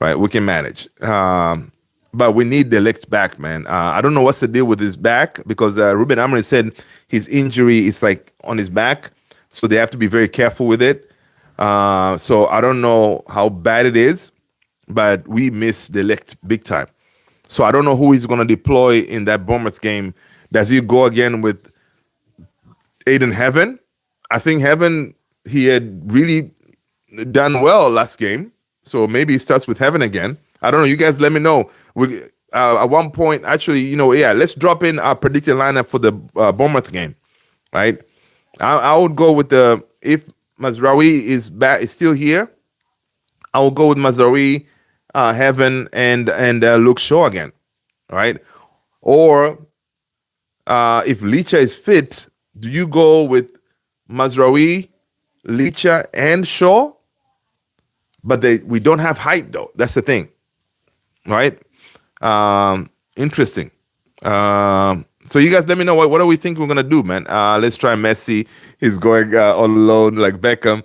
right? We can manage. But we need the left back, man. I don't know what's the deal with his back because Ruben Amorim said his injury is like on his back, so they have to be very careful with it. So I don't know how bad it is, but we miss the left big time. So I don't know who he's going to deploy in that Bournemouth game. Does he go again with Aiden Heaven? I think Heaven, he had really done well last game. So maybe he starts with Heaven again. I don't know. You guys let me know. We at one point, actually, let's drop in our predicted lineup for the Bournemouth game, right? I would go with if Mazraoui is still here, I will go with Mazraoui, Heaven, and Luke Shaw again, right? Or if Licha is fit, do you go with Mazraoui, Licha, and Shaw? But we don't have height though. That's the thing, right? Interesting. So you guys let me know what do we think we're gonna do, man. Let's try Messi. He's going all alone like Beckham.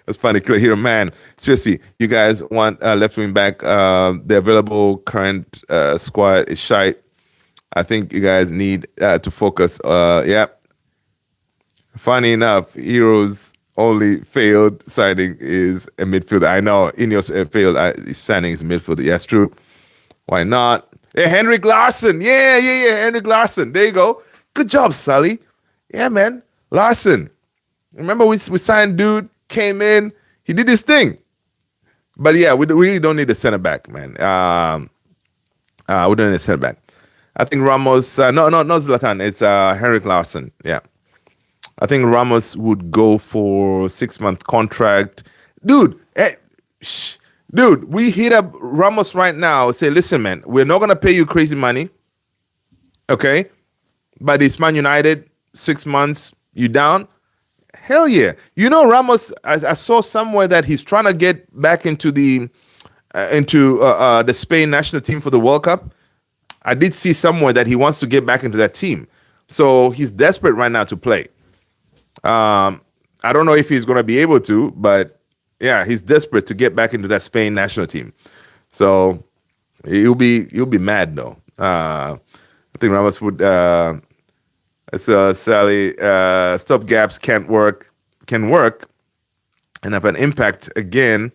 That's funny. Hero man. Seriously, you guys want left wing back? The available current squad is shite. I think you guys need to focus. Yeah. Funny enough, Hero's only failed signing is a midfielder. I know Ineos failed signing is a midfielder. Yes, true. Why not? Hey, Henrik Larsson. Yeah. Henrik Larsson. There you go. Good job, Sully. Yeah, man. Larsson. Remember we signed dude, came in, he did his thing. But yeah, we really don't need a center back, man. We don't need a center back. I think Ramos, not Zlatan, it's Henrik Larsson. Yeah. I think Ramos would go for 6-month contract. Dude, we hit up Ramos right now. Say, listen, man, we're not going to pay you crazy money. Okay? But it's Man United, 6 months, you down? Hell yeah. Ramos, I saw somewhere that he's trying to get back into the Spain national team for the World Cup. I did see somewhere that he wants to get back into that team. So he's desperate right now to play. I don't know if he's going to be able to, but yeah, he's desperate to get back into that Spain national team. So he'll be mad though. I think Ramos would. Sally, stop gaps can work, and have an impact again.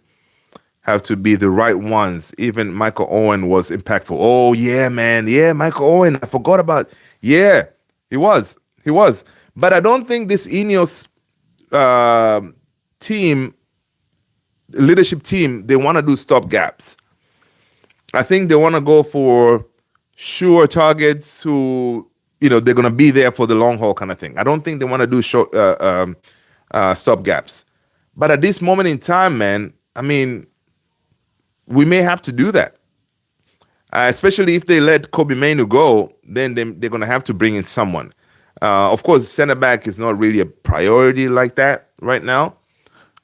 Have to be the right ones. Even Michael Owen was impactful. Oh yeah, man. Yeah, Michael Owen. I forgot about. Yeah, he was. But I don't think this Ineos leadership team, they want to do stop gaps. I think they want to go for sure targets who, they're going to be there for the long haul kind of thing. I don't think they want to do short stop gaps. But at this moment in time, man, I mean, we may have to do that. Especially if they let Kobe Mainoo go, then they're going to have to bring in someone. Of course, center back is not really a priority like that right now.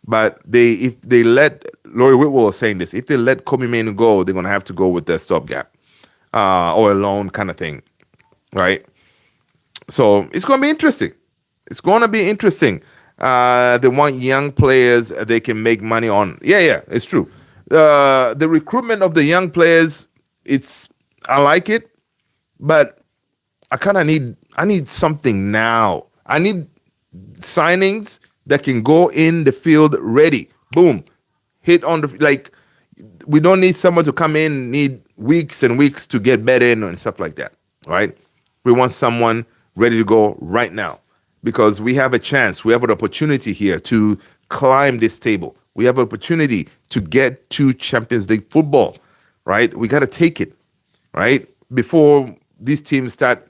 But if they let Laurie Whitwell was saying this, if they let Kobe Mainoo go, they're gonna have to go with the stopgap or a loan kind of thing, right? So it's gonna be interesting. They want young players they can make money on. Yeah, it's true. The recruitment of the young players, I like it, but I need something now. I need signings that can go in the field ready. Boom. Hit on we don't need someone to come in, need weeks and weeks to get better and stuff like that, right? We want someone ready to go right now because we have a chance. We have an opportunity here to climb this table. We have an opportunity to get to Champions League football, right? We got to take it, right? Before these teams start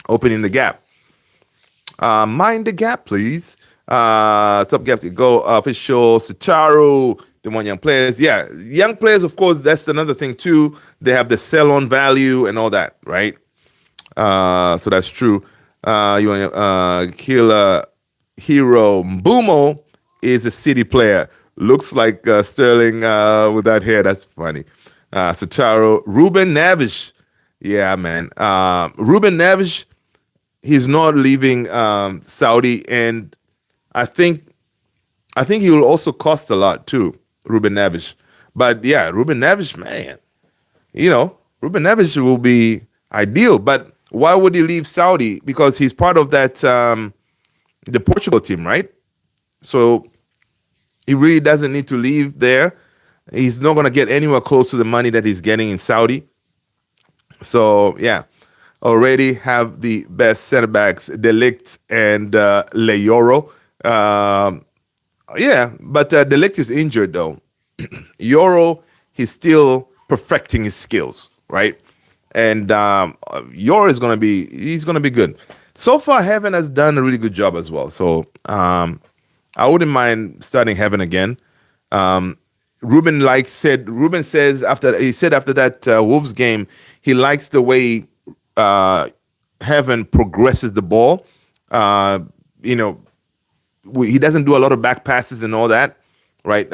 opening the gap. Mind the gap, please. Top gap to go. Official Sitaru. They want young players. Yeah, young players, of course, that's another thing too. They have the sell-on value and all that, right? So that's true. You want Killer Hero Mbumo is a City player. Looks like Sterling with that hair. That's funny. Sitaru. Ruben Neves. Yeah, man. Ruben Neves, he's not leaving Saudi, and I think he will also cost a lot too, Ruben Neves. But yeah, Ruben Neves, man, Ruben Neves will be ideal. But why would he leave Saudi? Because he's part of that the Portugal team, right? So he really doesn't need to leave there. He's not going to get anywhere close to the money that he's getting in Saudi. So yeah, already have the best center backs, De Ligt and Leyoro. Yeah, but De Ligt is injured though. Yoro, he's still perfecting his skills, right? And Yoro is he's gonna be good. So far, Heaven has done a really good job as well. So I wouldn't mind starting Heaven again. Ruben says after that Wolves game, he likes the way Heaven progresses the ball. You know, he doesn't do a lot of back passes and all that, right?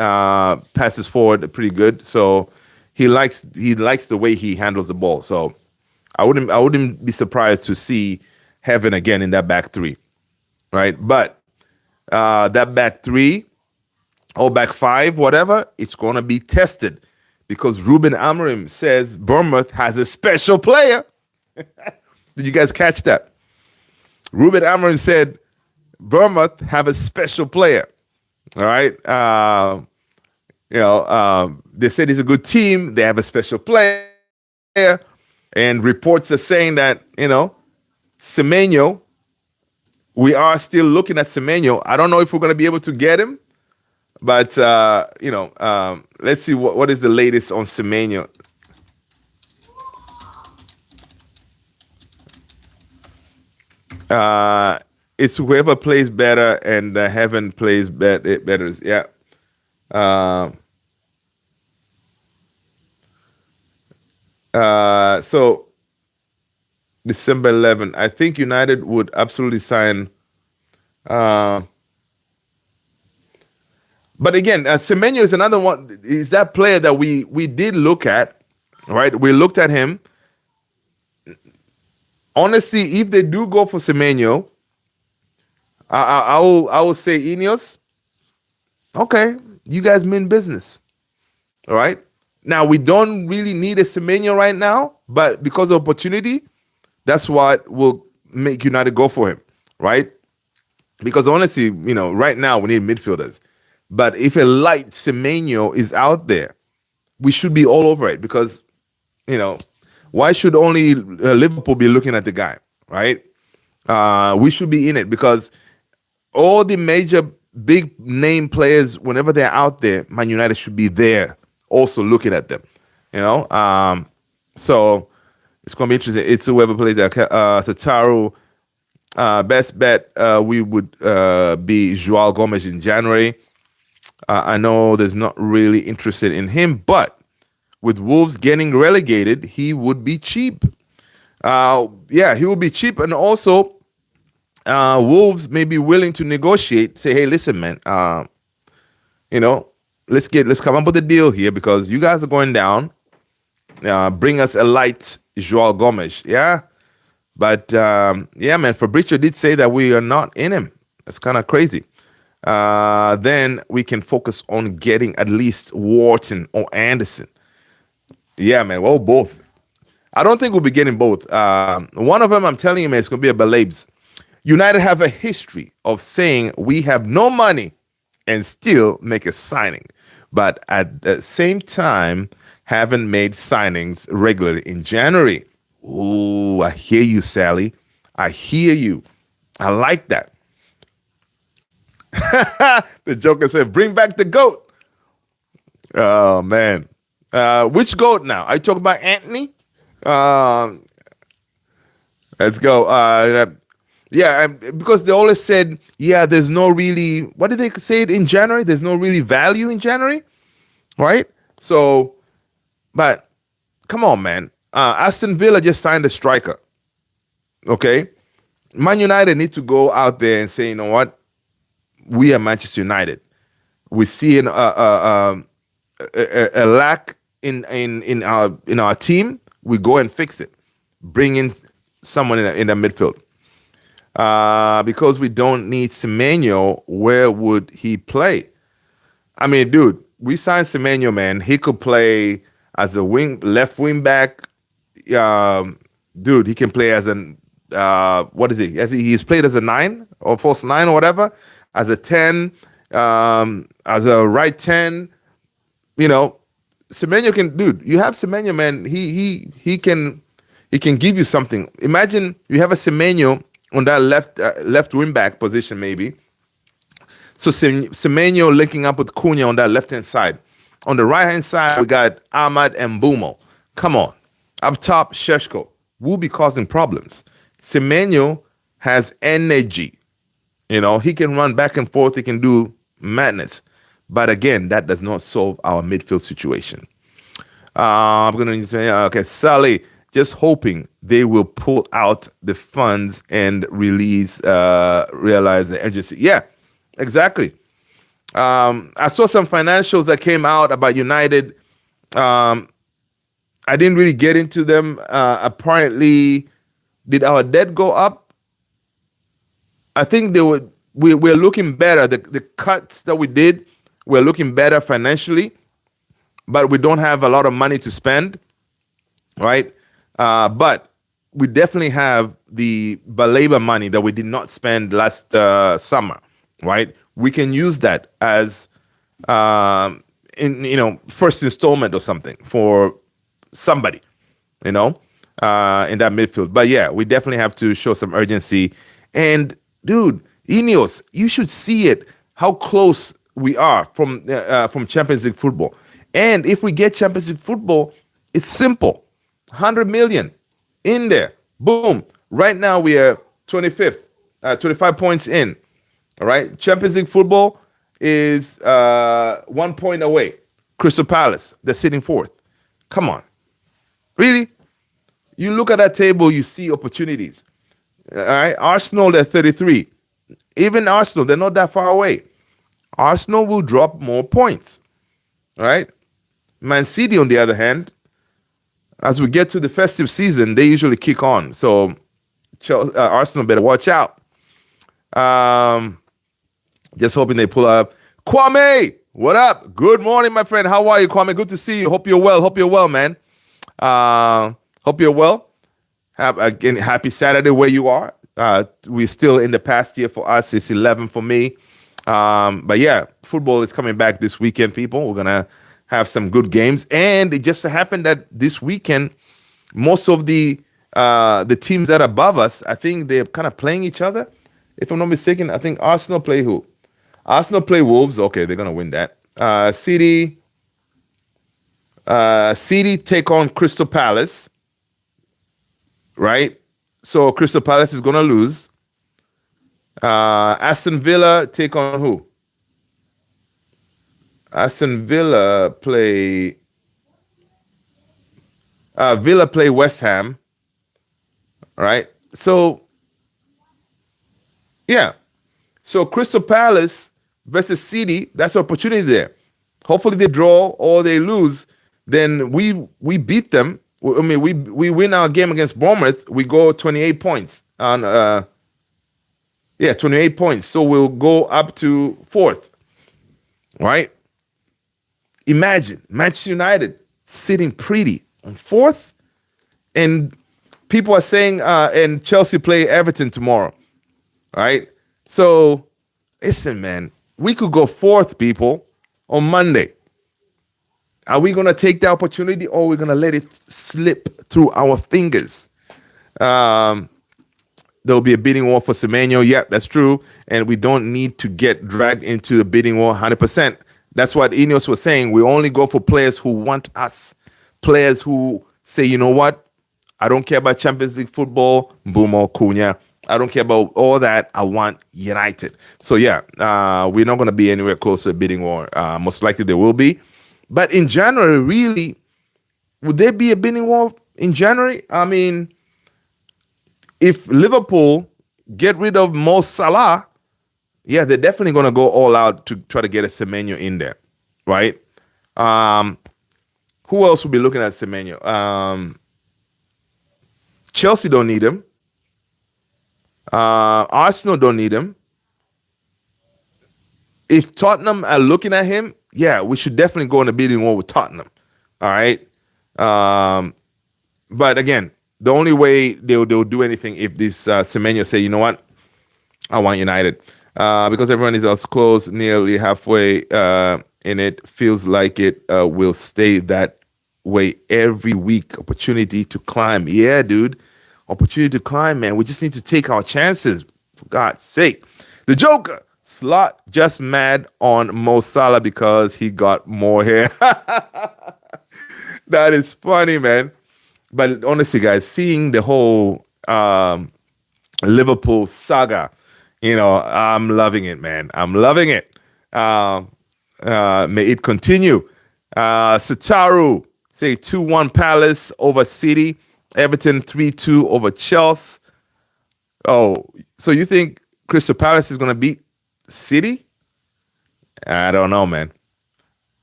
Passes forward pretty good. So he likes the way he handles the ball. So I wouldn't be surprised to see Heaven again in that back three, right? But that back three or back five, whatever, it's gonna be tested because Ruben Amorim says Bournemouth has a special player. Did you guys catch that? Ruben Amorim said Bournemouth have a special player. All right. They said he's a good team. They have a special player. And reports are saying that, Semenyo, we are still looking at Semenyo. I don't know if we're going to be able to get him. But, let's see what is the latest on Semenyo. It's whoever plays better and Heaven plays better. Yeah. So December 11th, I think United would absolutely sign. But again, Semenyo is another one. Is that player that we did look at, right? We looked at him. Honestly, if they do go for Semenyo, I will say Ineos. Okay, you guys mean business, all right. Now we don't really need a Semenyo right now, but because of opportunity, that's what will make United go for him, right? Because honestly, right now we need midfielders. But if a light Semenyo is out there, we should be all over it because, why should only Liverpool be looking at the guy, right? We should be in it because all the major big name players, whenever they're out there, Man United should be there also looking at them, So it's going to be interesting. It's whoever plays that. Sataru, best bet, we would be Joao Gomes in January. I know there's not really interested in him, but with Wolves getting relegated, he would be cheap. He would be cheap. And also, Wolves may be willing to negotiate, say, hey, listen, man, let's come up with a deal here because you guys are going down. Bring us a light Joao Gomes. Yeah. But, man, Fabrizio did say that we are not in him. That's kind of crazy. Then we can focus on getting at least Wharton or Anderson. Yeah, man. Well, both. I don't think we'll be getting both. One of them, I'm telling you, man, it's going to be a Balabes. United have a history of saying we have no money and still make a signing. But at the same time, haven't made signings regularly in January. Ooh, I hear you, Sally. I hear you. I like that. The Joker said, bring back the GOAT. Oh, man. Which GOAT now? Are you talking about Anthony? Let's go. Because they always said, there's no really, what did they say it in January? There's no really value in January, right? So, but come on, man. Aston Villa just signed a striker, okay? Man United need to go out there and say, you know what? We are Manchester United. We see a lack in our team. We go and fix it. Bring in someone in the midfield. Because we don't need Semenyo, where would he play? I mean, dude, we signed Semenyo, man. He could play as a left wing back. Dude, he can play as an what is he? He's played as a 9 or false 9 or whatever, as a 10, as a right 10. You know, Semenyo can, dude. You have Semenyo, man. He can give you something. Imagine you have a Semenyo on that left wing back position, maybe. So Semenyo linking up with Cunha on that left-hand side. On the right-hand side, we got Ahmad and Bumo. Come on. Up top, Sheshko. We'll be causing problems. Semenyo has energy. You know, he can run back and forth. He can do madness. But again, that does not solve our midfield situation. I'm going to say, okay, Sally, just hoping they will pull out the funds and realize the urgency. Yeah. Exactly. I saw some financials that came out about United. I didn't really get into them. Apparently, did our debt go up? I think we're looking better. The cuts that we did, we're looking better financially, but we don't have a lot of money to spend, right? But we definitely have the Baleba money that we did not spend last summer. Right, we can use that as first installment or something for somebody, in that midfield. But yeah, we definitely have to show some urgency. And dude, Ineos, you should see it how close we are from Champions League football. And if we get Champions League football, it's simple, 100 million in there, boom. Right now we are 25th, 25 points in. All right. Champions League football is 1 point away. Crystal Palace, they're sitting fourth. Come on. Really? You look at that table, you see opportunities. All right. Arsenal, they're 33. Even Arsenal, they're not that far away. Arsenal will drop more points. All right. Man City, on the other hand, as we get to the festive season, they usually kick on. So Arsenal better watch out. Just hoping they pull up. Kwame, what up? Good morning, my friend. How are you, Kwame? Good to see you. Hope you're well, man. Hope you're well. Again, happy Saturday where you are. We're still in the past year for us. It's 11 for me. But yeah, football is coming back this weekend, people. We're going to have some good games. And it just so happened that this weekend, most of the teams that are above us, I think they're kind of playing each other. If I'm not mistaken, I think Arsenal play who? Arsenal play Wolves. Okay, they're going to win that. City take on Crystal Palace. Right? So Crystal Palace is going to lose. Aston Villa take on who? Aston Villa play West Ham. Right? So, yeah. So Crystal Palace versus City, that's an opportunity there. Hopefully they draw or they lose. Then we beat them. I mean, we win our game against Bournemouth. We go 28 points. 28 points. So we'll go up to fourth. Right? Imagine Manchester United sitting pretty on fourth. And people are saying, and Chelsea play Everton tomorrow. Right? So, listen, man, we could go fourth, people, on Monday. Are we going to take the opportunity or are we going to let it slip through our fingers? There'll be a bidding war for Semenyo. Yep, that's true. And we don't need to get dragged into the bidding war 100%. That's what Ineos was saying. We only go for players who want us. Players who say, you know what? I don't care about Champions League football. Bumo, Cunha. I don't care about all that. I want United. So, yeah, we're not going to be anywhere close to a bidding war. Most likely there will be. But in January, really, would there be a bidding war in January? I mean, if Liverpool get rid of Mo Salah, yeah, they're definitely going to go all out to try to get a Semenyo in there, right? Who else will be looking at Semenyo? Chelsea don't need him. Arsenal don't need him. If Tottenham are looking at him, yeah, we should definitely go in a bidding war with Tottenham. All right. But again, the only way they'll do anything if this Semenyo say, you know what, I want United. Because everyone is also close, nearly halfway in it. Feels like it will stay that way every week. Opportunity to climb. Yeah, dude. Opportunity to climb, man. We just need to take our chances. For God's sake. The Joker. Slot just mad on Mo Salah because he got more hair. That is funny, man. But honestly, guys, seeing the whole Liverpool saga, I'm loving it, man. I'm loving it. May it continue. Sataru, say 2-1 Palace over City. Everton 3-2 over Chelsea. Oh, so you think Crystal Palace is going to beat City? I don't know, man.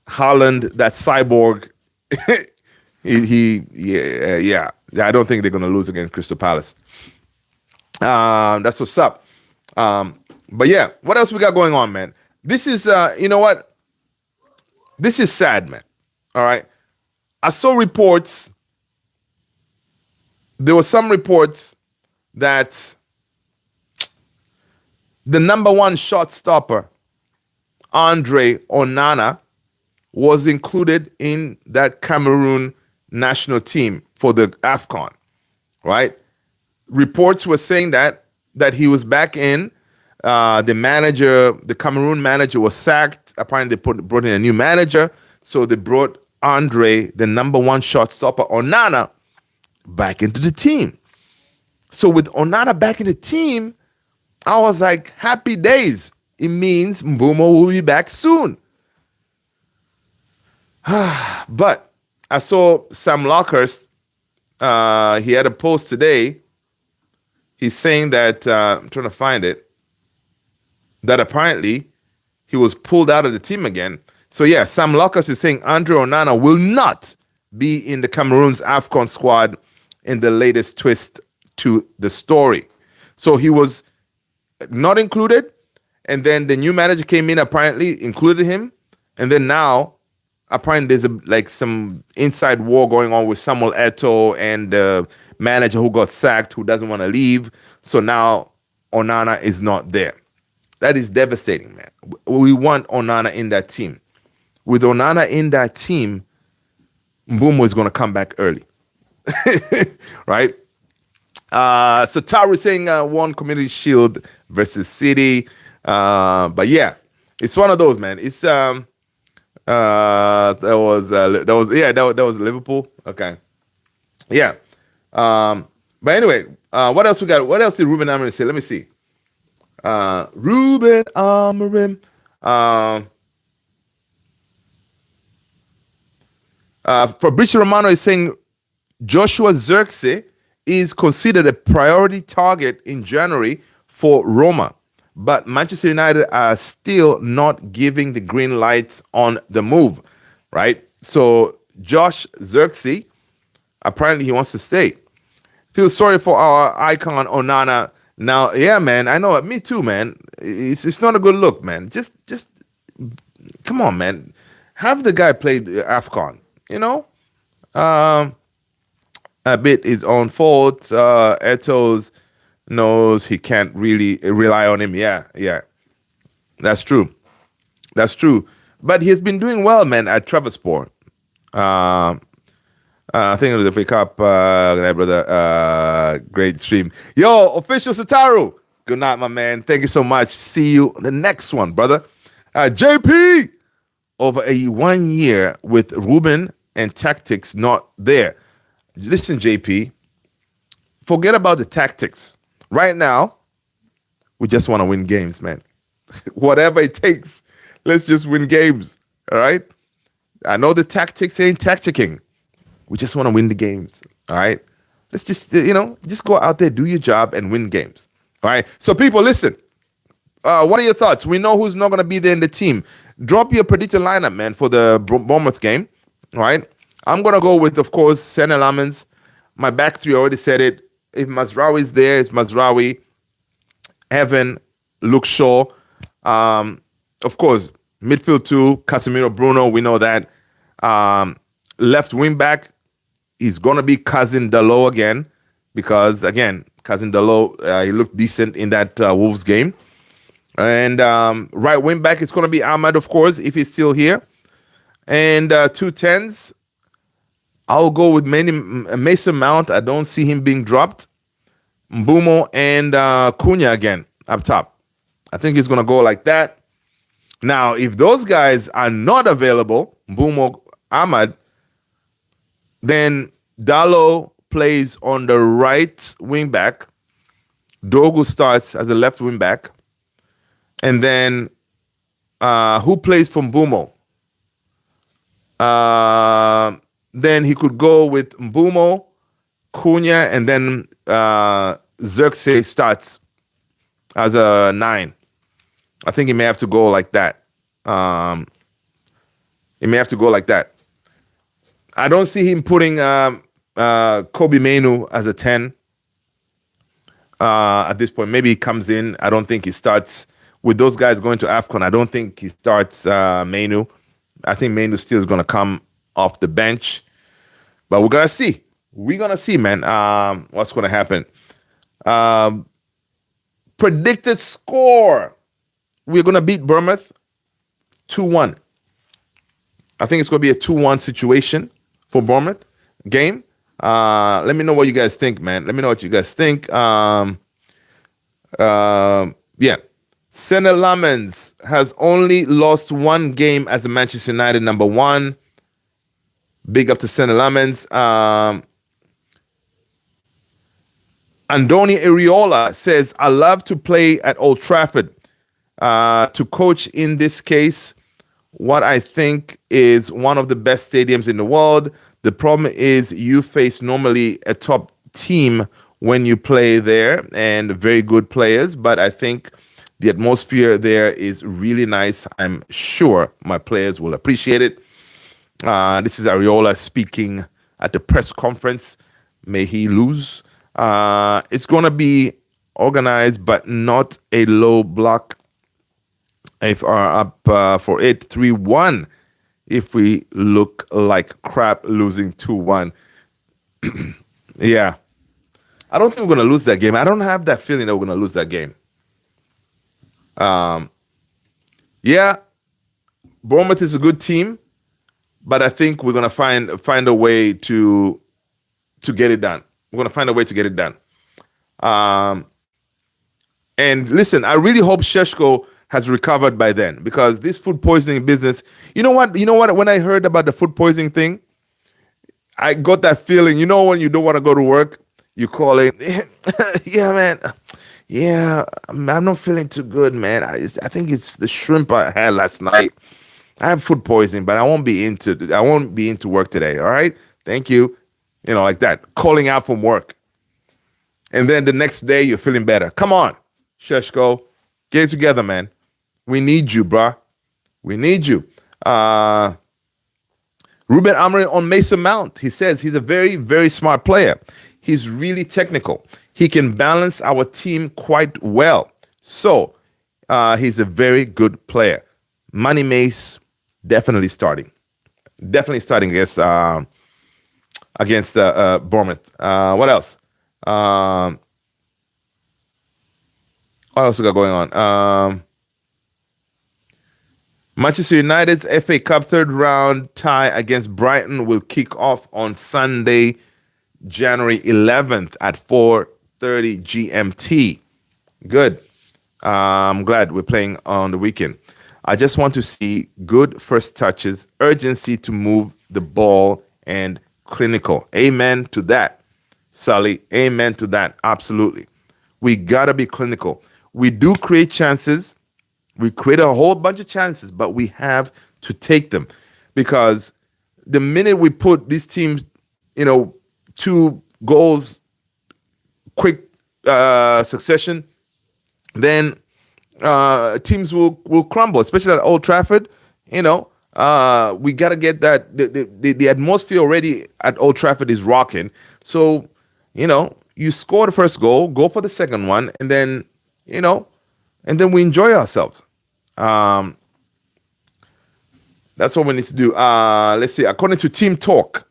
Haaland, that cyborg, yeah. I don't think they're going to lose against Crystal Palace. That's what's up. But yeah, what else we got going on, man? This is, you know what? This is sad, man. All right. I saw reports. There were some reports that the number one shot stopper, Andre Onana, was included in that Cameroon national team for the AFCON, right? Reports were saying that he was back in. The Cameroon manager was sacked. Apparently, they brought in a new manager. So they brought Andre, the number one shot stopper, Onana, back into the team. So with Onana back in the team, I was like, happy days. It means Mbeumo will be back soon. But I saw Sam Lockhurst. He had a post today. He's saying that, I'm trying to find it, that apparently he was pulled out of the team again. So yeah, Sam Lockhurst is saying Andre Onana will not be in the Cameroon's AFCON squad in the latest twist to the story. So he was not included, and then the new manager came in, apparently included him, and then now apparently there's some inside war going on with Samuel Eto'o and the manager who got sacked, who doesn't want to leave. So now Onana is not there. That is devastating, man. We want Onana in that team. With Onana in that team, Mbeumo is going to come back early. Right? So Taru saying one Community Shield versus City. But yeah, it's one of those, man. It's that was Liverpool. Okay. Yeah. But anyway, what else we got? What else did Ruben Amorim say? Let me see. Ruben Amorim. Fabrizio Romano is saying Joshua Zirkzee is considered a priority target in January for Roma, but Manchester United are still not giving the green light on the move, right? So Josh Zirkzee, apparently he wants to stay. Feel sorry for our icon Onana. Now, yeah, man, I know. Me too, man. It's not a good look, man. Just come on, man. Have the guy play the AFCON, a bit his own fault. Eto's knows he can't really rely on him. Yeah. That's true. But he's been doing well, man, at Trabzonspor. I think it was a pick up, brother. Great stream. Yo, official Sataru. Good night, my man. Thank you so much. See you the next one, brother. JP, over a 1 year with Ruben and tactics not there. Listen, JP, forget about the tactics. Right now, we just want to win games, man. Whatever it takes, let's just win games, all right? I know the tactics ain't tacticking. We just want to win the games, all right? Let's just, just go out there, do your job, and win games, all right? So, people, listen. What are your thoughts? We know who's not going to be there in the team. Drop your predicted lineup, man, for the Bournemouth game, all right? I'm going to go with, of course, Senna Lamens. My back three, I already said it. If Mazraoui is there, it's Mazraoui. Evan, Luke Shaw. Of course, midfield 2, Casemiro, Bruno. We know that. Left wing back is going to be Cousin Dalot again because, again, Cousin Dalot, he looked decent in that Wolves game. And right wing back, it's going to be Ahmad, of course, if he's still here. And 2 10s, I'll go with Mason Mount. I don't see him being dropped. Mbumo and Cunha again up top. I think he's going to go like that. Now, if those guys are not available, Mbumo, Ahmad, then Dalot plays on the right wing back. Dogu starts as a left wing back. And then who plays for Mbumo? Then he could go with Mbumo, Cunha, and then Xerxes starts as a 9. I think he may have to go like that. He may have to go like that. I don't see him putting Kobe Mainu as a 10 at this point. Maybe he comes in. I don't think he starts. With those guys going to AFCON, I don't think he starts Mainu. I think Mainu still is going to come off the bench. But we're going to see. We're going to see, man, what's going to happen. Predicted score. We're going to beat Bournemouth 2-1. I think it's going to be a 2-1 situation for Bournemouth game. Let me know what you guys think, man. Let me know what you guys think. Yeah. Senna Lamens has only lost 1 game as a Manchester United number 1. Big up to Senna Lamens. Andoni Ariola says, I love to play at Old Trafford. To coach in this case, what I think is one of the best stadiums in the world. The problem is you face normally a top team when you play there and very good players, but I think the atmosphere there is really nice. I'm sure my players will appreciate it. This is Ariola speaking at the press conference. May he lose. It's going to be organized, but not a low block. If are up for it 3-1, if we look like crap losing 2-1. Yeah. I don't think we're going to lose that game. I don't have that feeling that we're going to lose that game. Yeah, Bournemouth is a good team, but I think we're going to find a way to get it done. We're going to find a way to get it done. And listen, I really hope Šeško has recovered by then, because this food poisoning business, you know what? When I heard about the food poisoning thing, I got that feeling, when you don't want to go to work, you call it, yeah, man. Yeah, I'm not feeling too good, man. I think it's the shrimp I had last night. I have food poisoning, but I won't be into work today. All right, thank you. Like that, calling out from work, and then the next day you're feeling better. Come on, Šeško, get it together, man. We need you, bruh. We need you. Ruben Amorim on Mason Mount. He says he's a very, very smart player. He's really technical. He can balance our team quite well. So he's a very good player. Manny Mace, definitely starting. Definitely starting against Bournemouth. What else? What else we got going on? Manchester United's FA Cup third round tie against Brighton will kick off on Sunday, January 11th at 4:30 GMT. Good. I'm glad we're playing on the weekend. I just want to see good first touches, urgency to move the ball, and clinical. Amen to that, Sully. Amen to that. Absolutely. We got to be clinical. We do create chances. We create a whole bunch of chances, but we have to take them, because the minute we put these teams, 2 goals, quick succession, then teams will crumble, especially at Old Trafford. We got to get that. The atmosphere already at Old Trafford is rocking. So, you score the first goal, go for the second one, and then, and then we enjoy ourselves. That's what we need to do. Let's see. According to Team Talk,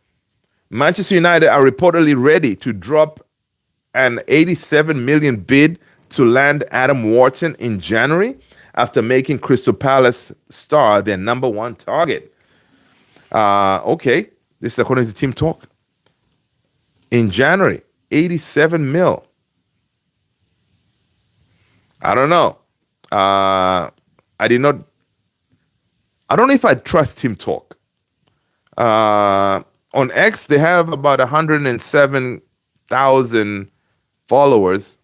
Manchester United are reportedly ready to drop an 87 million bid to land Adam Wharton in January after making Crystal Palace star their number one target. Okay, this is according to Team Talk. In January, 87 mil. I don't know. I don't know if I trust Team Talk. On X, they have about 107,000 followers.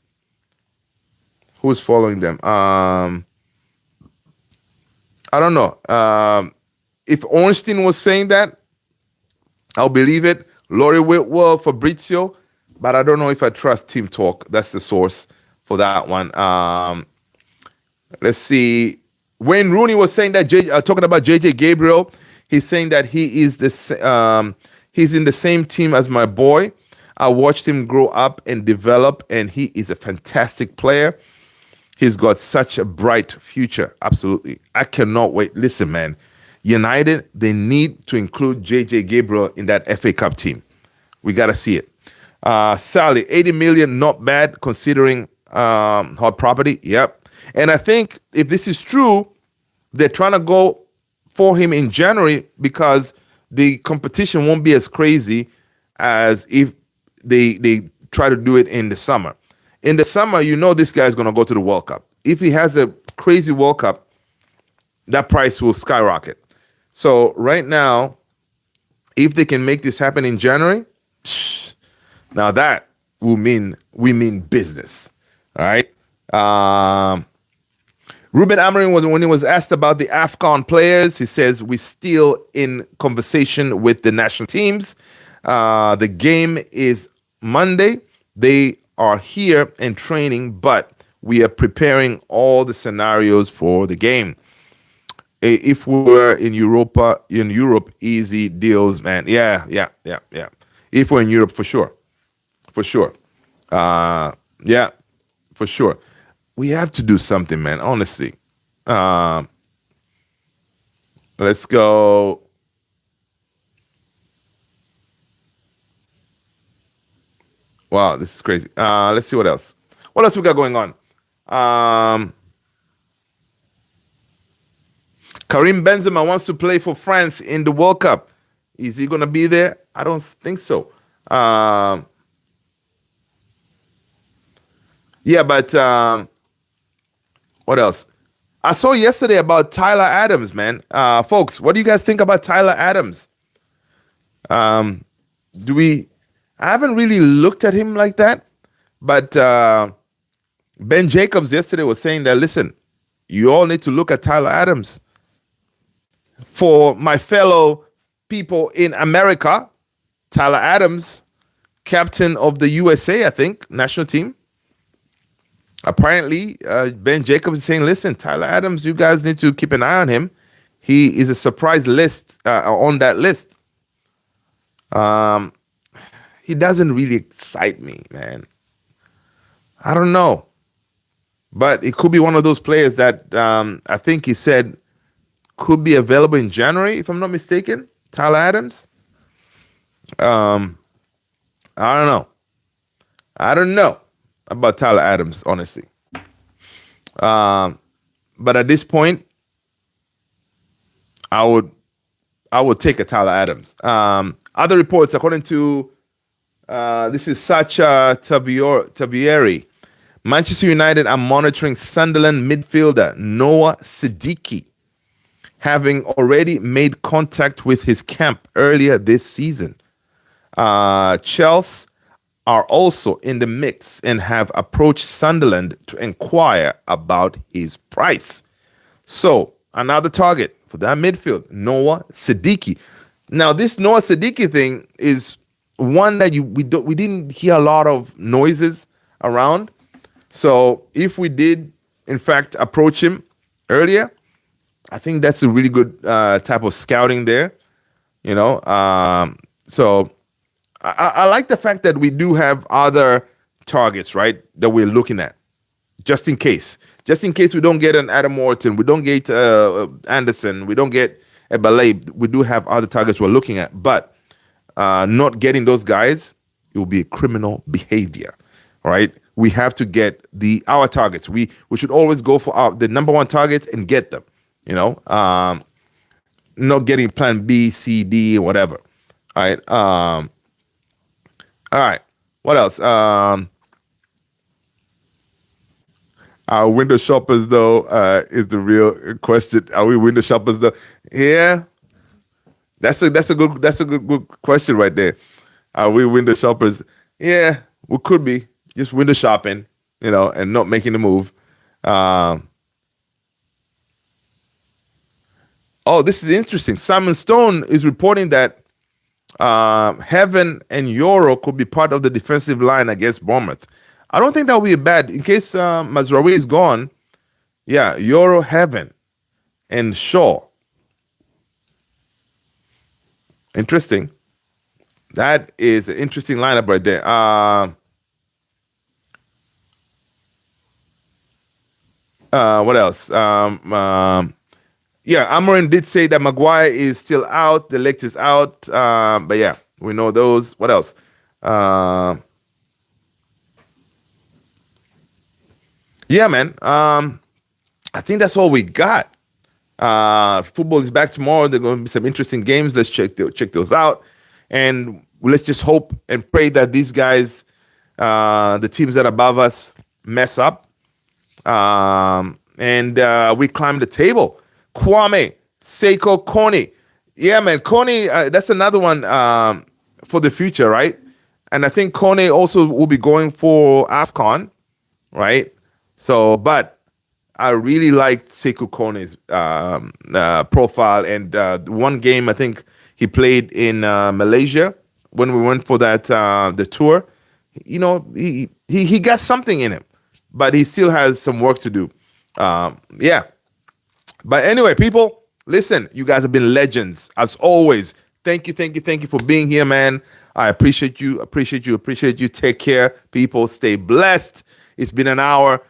Who's following them? I don't know. If Ornstein was saying that, I'll believe it. Laurie Whitwell, Fabrizio, but I don't know if I trust Team Talk. That's the source for that one. Let's see. Wayne Rooney was saying that talking about JJ Gabriel. He's saying that he's in the same team as my boy. I watched him grow up and develop, and he is a fantastic player. He's got such a bright future. Absolutely. I cannot wait. Listen, man. United, they need to include JJ Gabriel in that FA Cup team. We got to see it. Sally, 80 million, not bad considering hot property. Yep. And I think if this is true, they're trying to go for him in January because the competition won't be as crazy as if they try to do it in the summer. In the summer, you know this guy's going to go to the World Cup. If he has a crazy World Cup, that price will skyrocket. So right now, if they can make this happen in January, now that will mean we mean business. All right. Ruben Amorim when he was asked about the AFCON players, he says we're still in conversation with the national teams. The game is Monday. They are here and training, but we are preparing all the scenarios for the game. If we were in Europe, easy deals, man. Yeah. If we're in Europe, for sure. Yeah, for sure. We have to do something, man. Honestly. Let's go. Wow, this is crazy. Let's see what else. What else we got going on? Karim Benzema wants to play for France in the World Cup. Is he going to be there? I don't think so. Yeah, but what else? I saw yesterday about Tyler Adams, man. Folks, what do you guys think about Tyler Adams? I haven't really looked at him like that, but Ben Jacobs yesterday was saying that, listen, you all need to look at Tyler Adams. For my fellow people in America, Tyler Adams, captain of the USA, I think, national team. Apparently, Ben Jacobs is saying, listen, Tyler Adams, you guys need to keep an eye on him. He is a surprise list on that list. He doesn't really excite me, man. I don't know. But it could be one of those players that I think he said could be available in January, if I'm not mistaken. Tyler Adams. I don't know about Tyler Adams, honestly. But at this point, I would take a Tyler Adams. Other reports, according to this is Sacha Tavieri, Manchester United are monitoring Sunderland midfielder Noah Siddiqui, having already made contact with his camp earlier this season. Chelsea are also in the mix and have approached Sunderland to inquire about his price. So another target for that midfield, Noah Siddiqui. Now, this Noah Siddiqui thing is one that we didn't hear a lot of noises around. So if we did, in fact, approach him earlier, I think that's a really good type of scouting there. So I like the fact that we do have other targets, right, that we're looking at, just in case. just in case we don't get an Adam Morton, we don't get Anderson, we don't get a Ballet, we do have other targets we're looking at. But not getting those guys, it will be a criminal behavior, right? We have to get our targets. We should always go for the number one targets and get them, not getting plan B, C, D, whatever. All right. All right. What else? Our window shoppers, though, is the real question. Are we window shoppers, though? Yeah, that's a good question right there. Are we window shoppers? Yeah, we could be just window shopping, and not making the move. Oh, this is interesting. Simon Stone is reporting that Heaven and Euro could be part of the defensive line against Bournemouth. I don't think that would be bad. In case Mazraoui is gone, yeah, Euro, Heaven, and Shaw. Interesting. That is an interesting lineup right there. What else? Yeah, Amorim did say that Maguire is still out. The leg is out. But yeah, we know those. What else? Yeah, man. I think that's all we got. Football is back tomorrow. There are going to be some interesting games. Let's check those out. And let's just hope and pray that these guys, the teams that are above us, mess up. And we climb the table. Kwame, Seiko, Kone. Yeah, man. Kone, that's another one for the future, right? And I think Kone also will be going for AFCON, right? So, but I really liked Sekou Kone's profile. And one game I think he played in Malaysia when we went for that the tour. He got something in him, but he still has some work to do. Yeah. But anyway, people, listen, you guys have been legends as always. Thank you for being here, man. I appreciate you. Take care, people. Stay blessed. It's been an hour.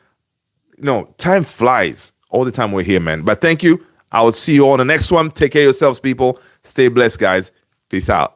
Time flies all the time we're here, man. But thank you. I will see you on the next one. Take care of yourselves, people. Stay blessed, guys. Peace out.